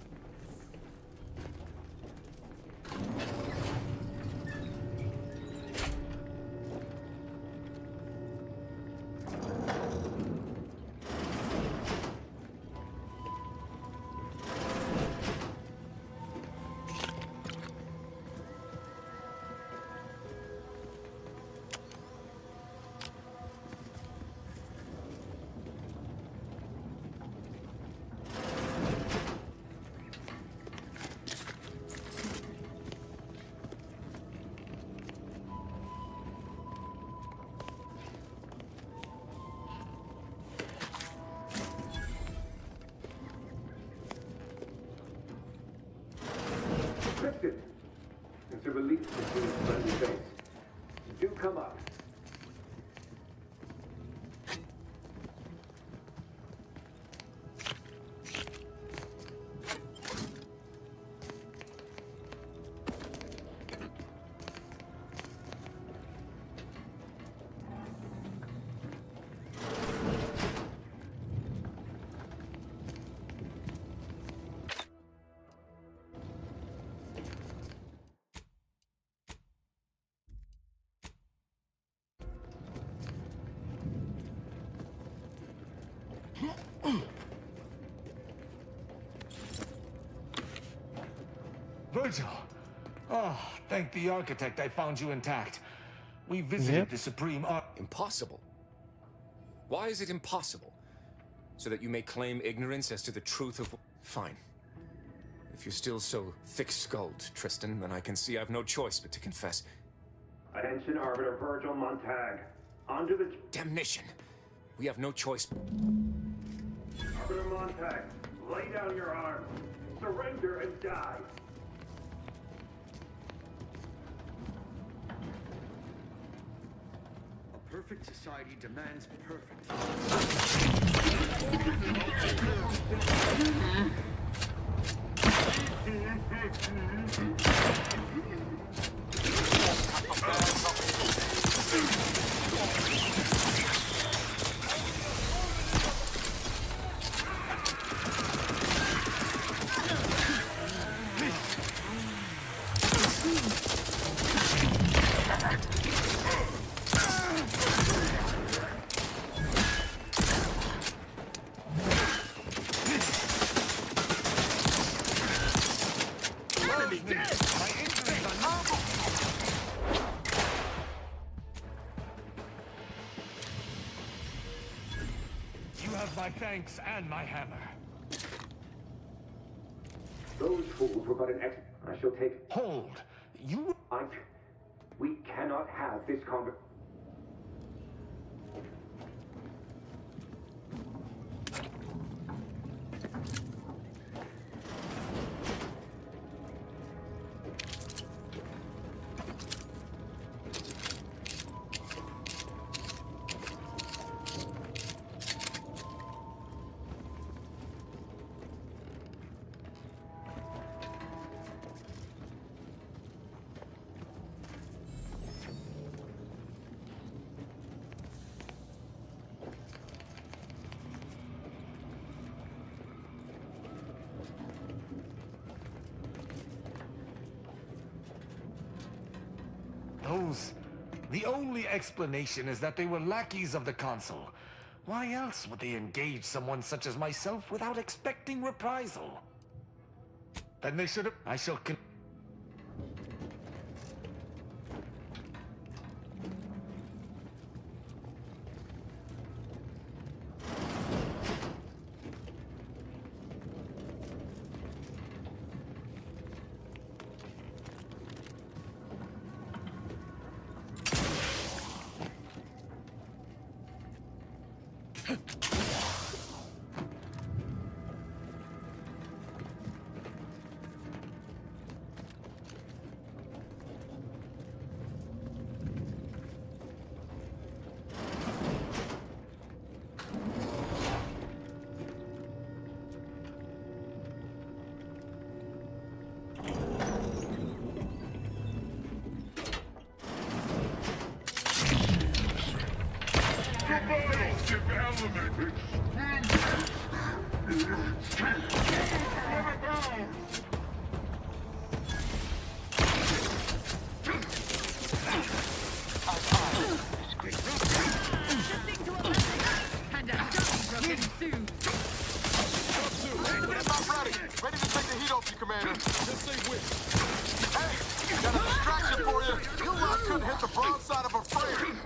It's a relief to see his friendly face. Do come up. Virgil! Oh, thank the architect I found you intact. We visited the Supreme Impossible? Why is it impossible? So that you may claim ignorance as to the truth of... Fine. If you're still so thick-skulled, Tristan, then I can see I've no choice but to confess. Attention, Arbiter Virgil Montag. Onto the... Damnation! We have no choice... Arbiter Montag, lay down your arms. Surrender and die. A perfect society demands perfect. My thanks and my hammer. Those fools were but an I shall take... Hold! You... We cannot have this conversation. The only explanation is that they were lackeys of the consul. Why else would they engage someone such as myself without expecting reprisal? Then they should have... I shall Ready to take the heat off you, Commander. Just say which. Hey, got a distraction for you. You lot couldn't hit the broadside of a frame.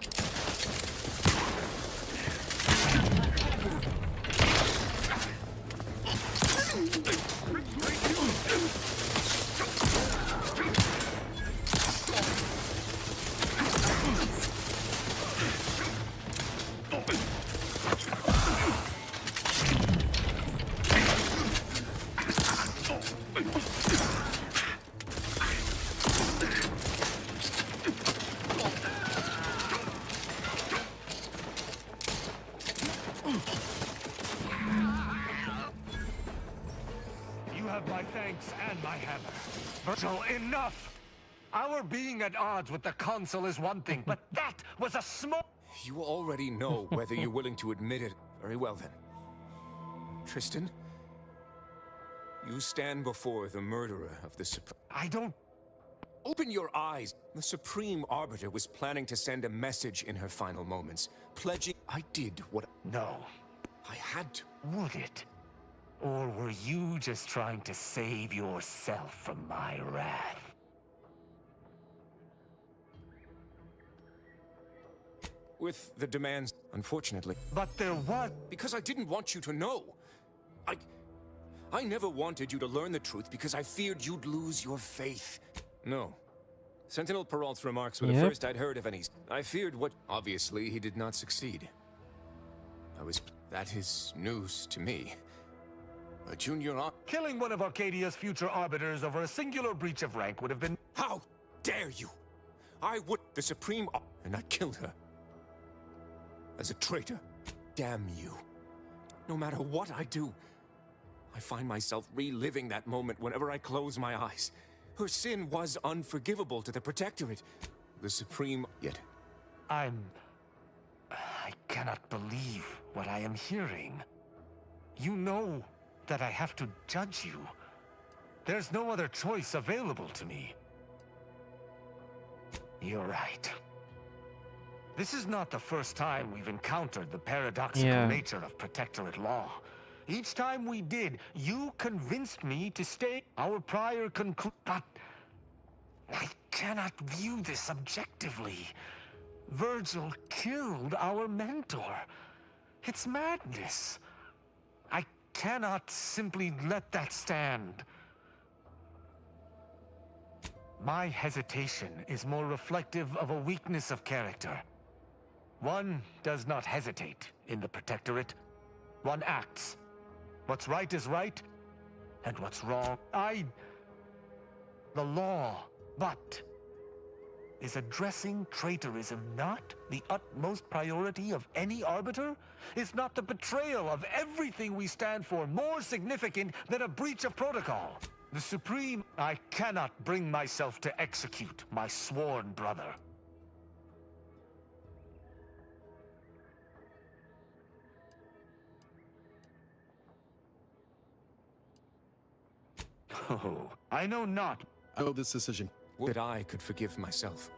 You have my thanks and my hammer. Virgil, enough! Our being at odds with the Council is one thing, but that was a small... You already know whether you're willing to admit it. Very well, then. Tristan, you stand before the murderer of the Supreme... I don't... Open your eyes. The Supreme Arbiter was planning to send a message in her final moments, pledging... I did what... No. I had to. Would it? Or were you just trying to save yourself from my wrath? With the demands, unfortunately. But there was... Because I didn't want you to know. I never wanted you to learn the truth because I feared you'd lose your faith. No. Sentinel Peralt's remarks were the first I'd heard of any. I feared what... Obviously, he did not succeed. That is news to me. A junior... Killing one of Arcadia's future arbiters over a singular breach of rank would have been... How dare you! I would... The Supreme... And I killed her. As a traitor. Damn you. No matter what I do, I find myself reliving that moment whenever I close my eyes. Her sin was unforgivable to the Protectorate. The Supreme... Yet... I cannot believe what I am hearing. You know that I have to judge you. There's no other choice available to me. You're right. This is not the first time we've encountered the paradoxical nature of Protectorate law. Each time we did, you convinced me to stay. Our prior but I cannot view this objectively. Virgil killed our mentor. It's madness. I cannot simply let that stand. My hesitation is more reflective of a weakness of character. One does not hesitate in the Protectorate. One acts. What's right is right, and what's wrong, the law, but is addressing traitorism not the utmost priority of any arbiter? Is not the betrayal of everything we stand for more significant than a breach of protocol? The Supreme, I cannot bring myself to execute my sworn brother. Oh, I know not. I know this decision. That I could forgive myself.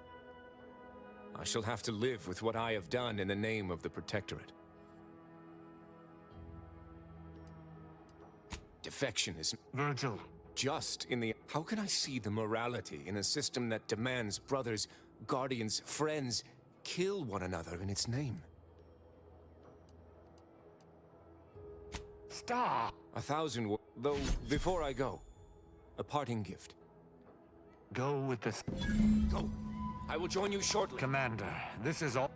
I shall have to live with what I have done in the name of the Protectorate. Defection is... Virgil. Just in the... How can I see the morality in a system that demands brothers, guardians, friends kill one another in its name? Stop! 1,000 though, before I go, a parting gift. Go with this. Go. I will join you shortly. Commander, this is all...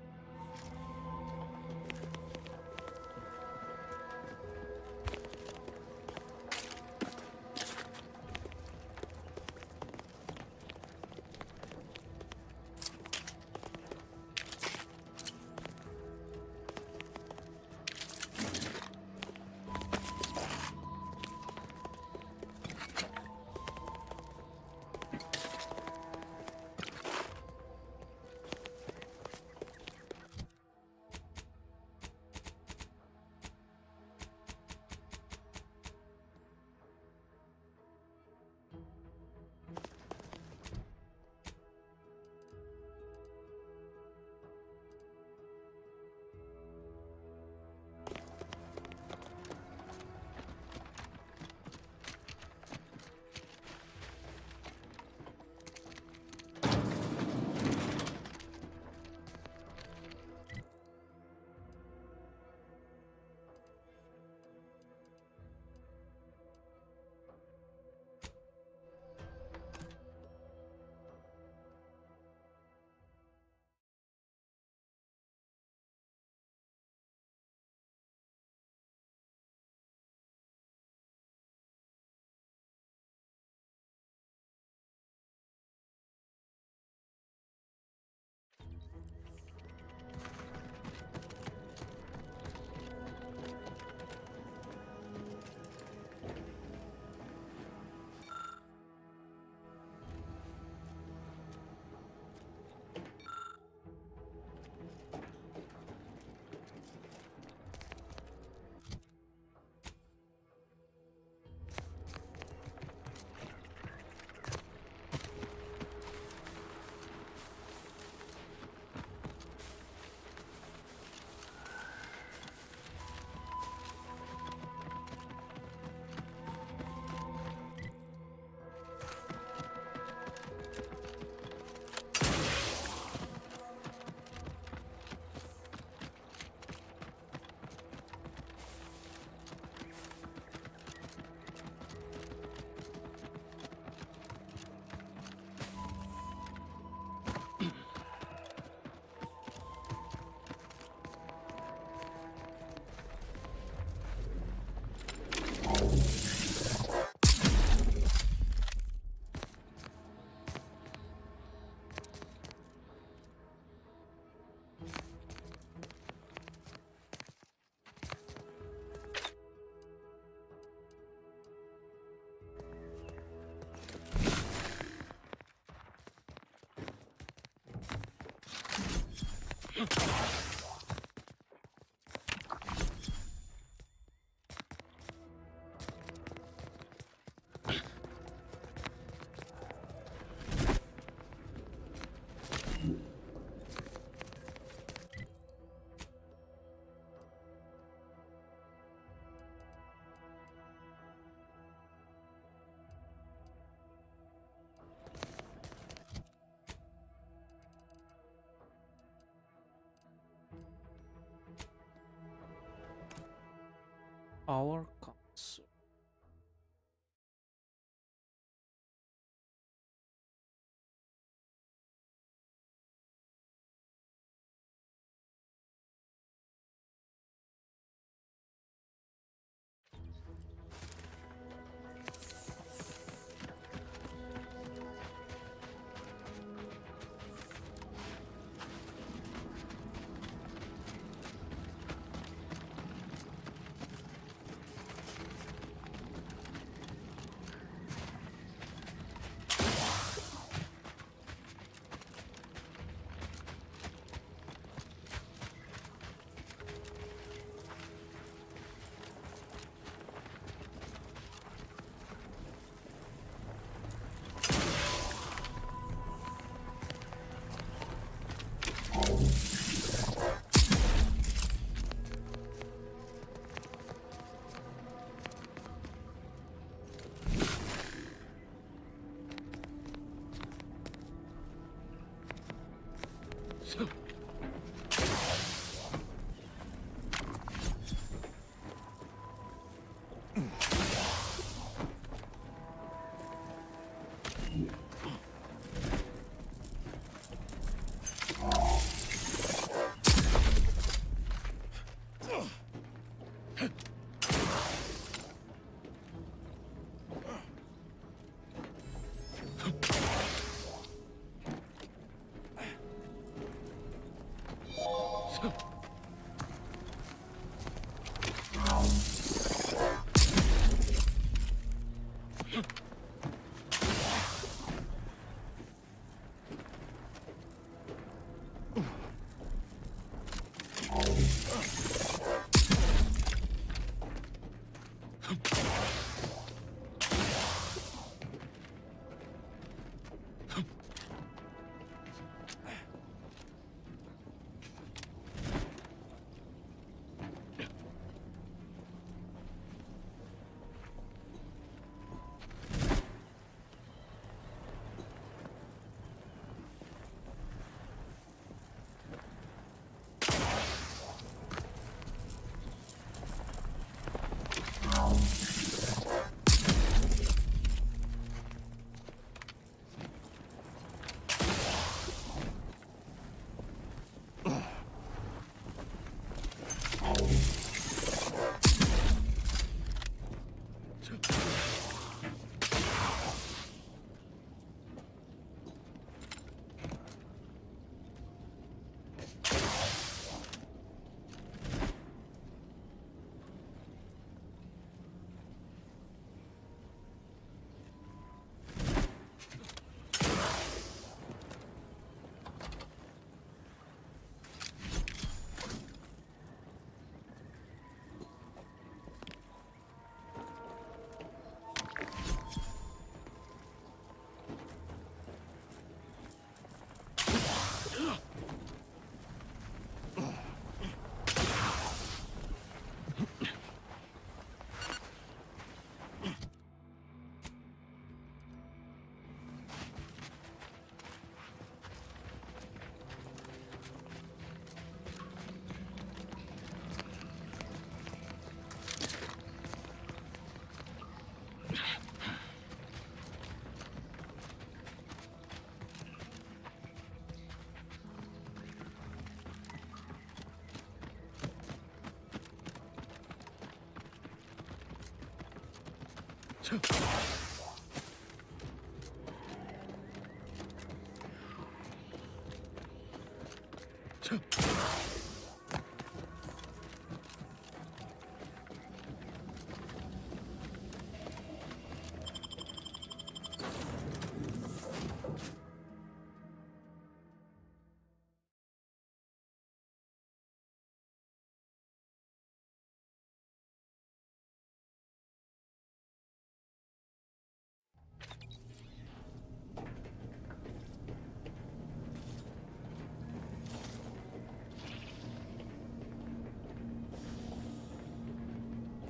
Our console.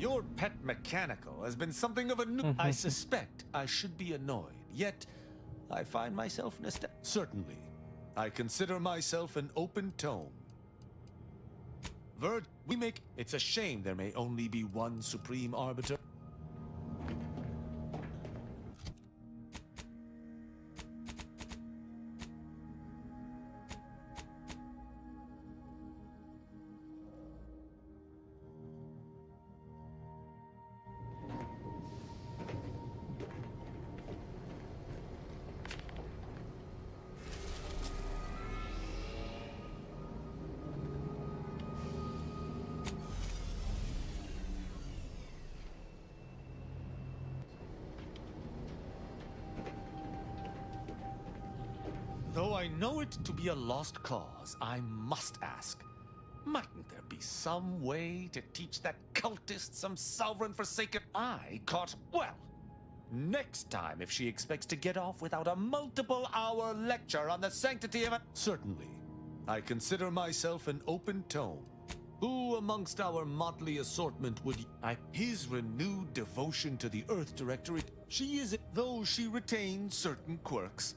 Your pet mechanical has been something of a I suspect I should be annoyed, yet I find myself Certainly, I consider myself an open tome. It's a shame there may only be one supreme arbiter. Though I know it to be a lost cause, I must ask, mightn't there be some way to teach that cultist some sovereign forsaken well, next time if she expects to get off without a multiple-hour lecture on the sanctity of it? Certainly, I consider myself an open tome. Who amongst our motley assortment would his renewed devotion to the Earth Directorate? She is, though she retains certain quirks.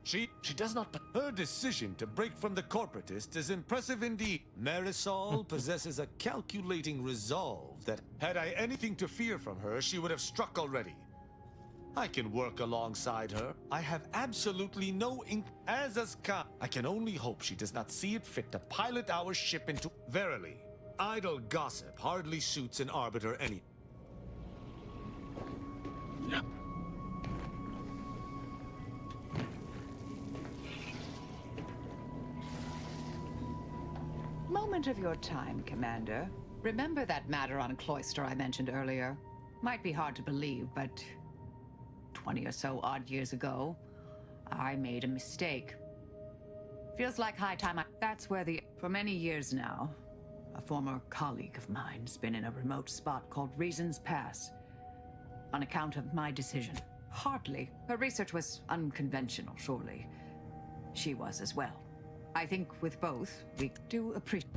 She does not. Her decision to break from the corporatists is impressive indeed. Marisol possesses a calculating resolve that, had I anything to fear from her, she would have struck already. I can work alongside her. I have absolutely no as Khan. I can only hope she does not see it fit to pilot our ship into. Verily, idle gossip hardly suits an arbiter any. Moment of your time, Commander. Remember that matter on Cloister I mentioned earlier? Might be hard to believe, but 20 or so odd years ago, I made a mistake. Feels like high time That's where For many years now, a former colleague of mine's been in a remote spot called Reasons Pass. On account of my decision. Hardly. Her research was unconventional, surely. She was as well. I think with both, we do appreciate...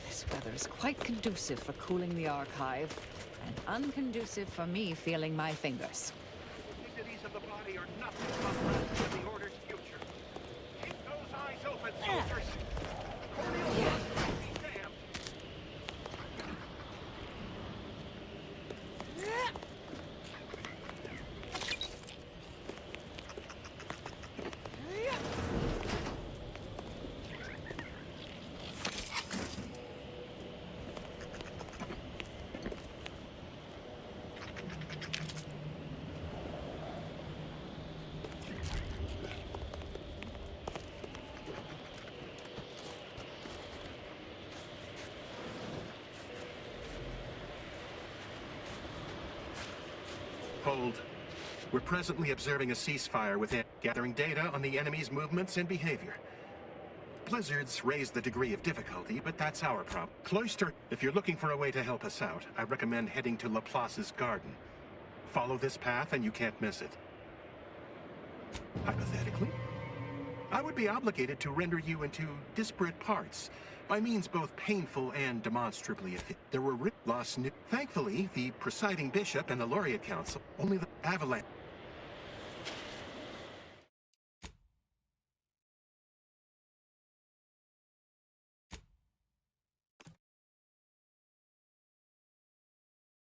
This weather is quite conducive for cooling the archive, and unconducive for me feeling my fingers. Entities of the body are nothing but lessons of the Order's future. Keep those eyes open, soldiers! Damn. Hold. We're presently observing a ceasefire with gathering data on the enemy's movements and behavior. Blizzards raise the degree of difficulty, but that's our problem. Cloister, if you're looking for a way to help us out, I recommend heading to Laplace's garden. Follow this path and you can't miss it. Hypothetically, I would be obligated to render you into disparate parts, by means both painful and demonstrably efficient. There were lost new. Thankfully, the presiding bishop and the Laureate Council, only the avalanche.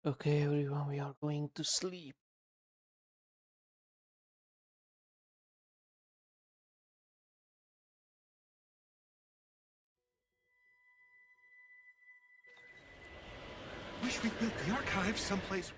Okay, everyone, we are going to sleep. Wish we built the archive someplace.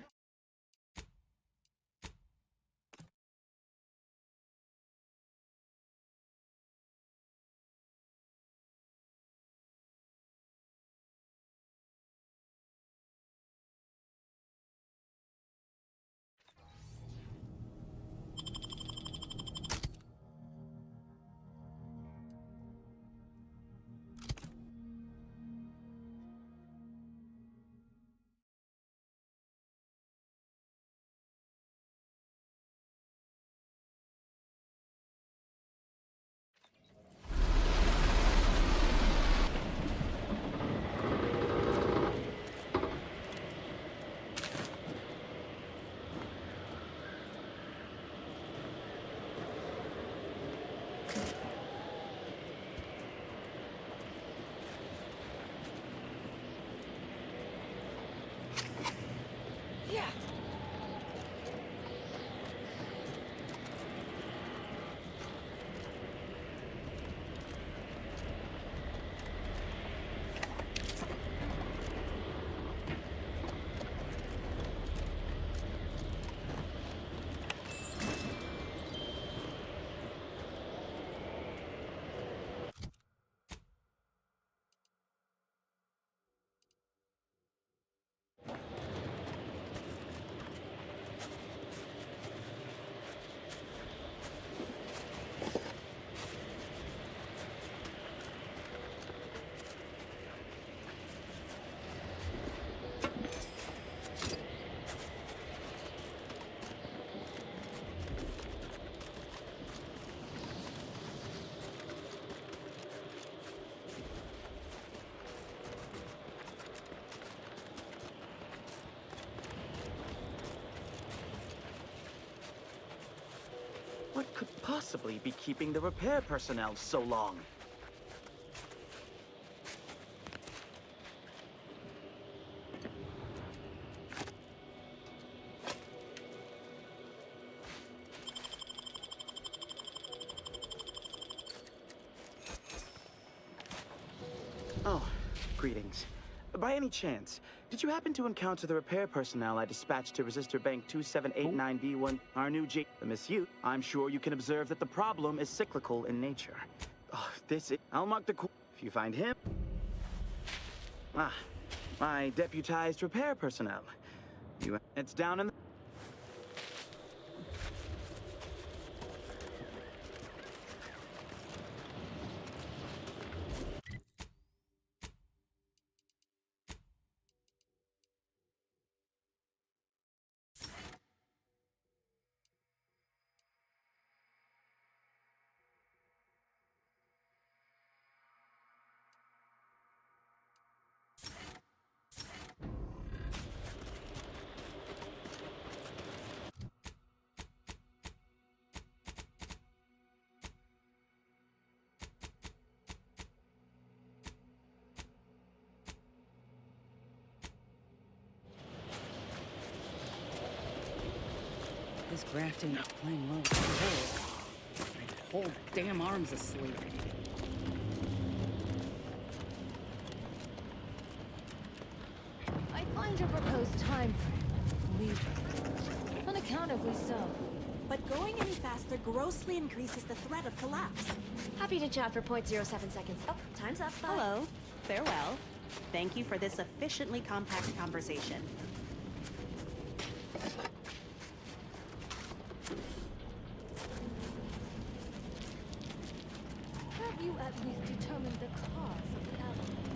What could possibly be keeping the repair personnel so long? Oh, greetings. By any chance, did you happen to encounter the repair personnel I dispatched to Resistor Bank 2789B1, our new J... Miss you? I'm sure you can observe that the problem is cyclical in nature. Oh, I'll mark the... If you find him... Ah, my deputized repair personnel. It's down in the... This grafting is playing well with the hole. My whole damn arm's asleep. I find your proposed time frame lethal. Unaccountably so. But going any faster grossly increases the threat of collapse. Happy to chat for 0.07 seconds. Oh, time's up. Bye. Hello. Farewell. Thank you for this efficiently compact conversation. you at least determine the cause of the avalanche?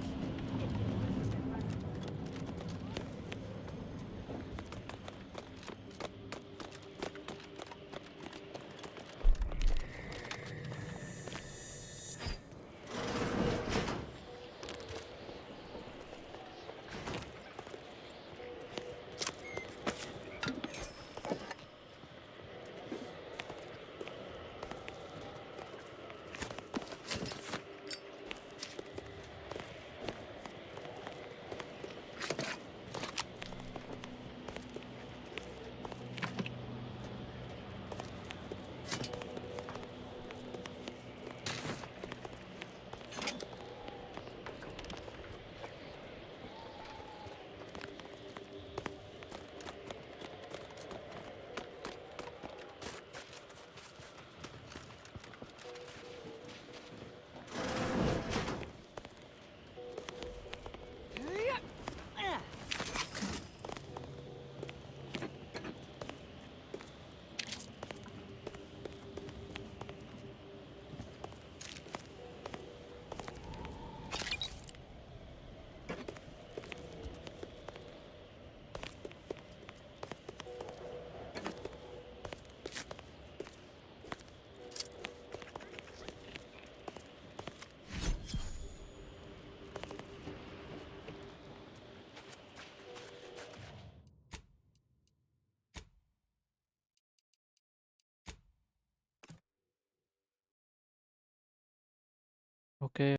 Okay.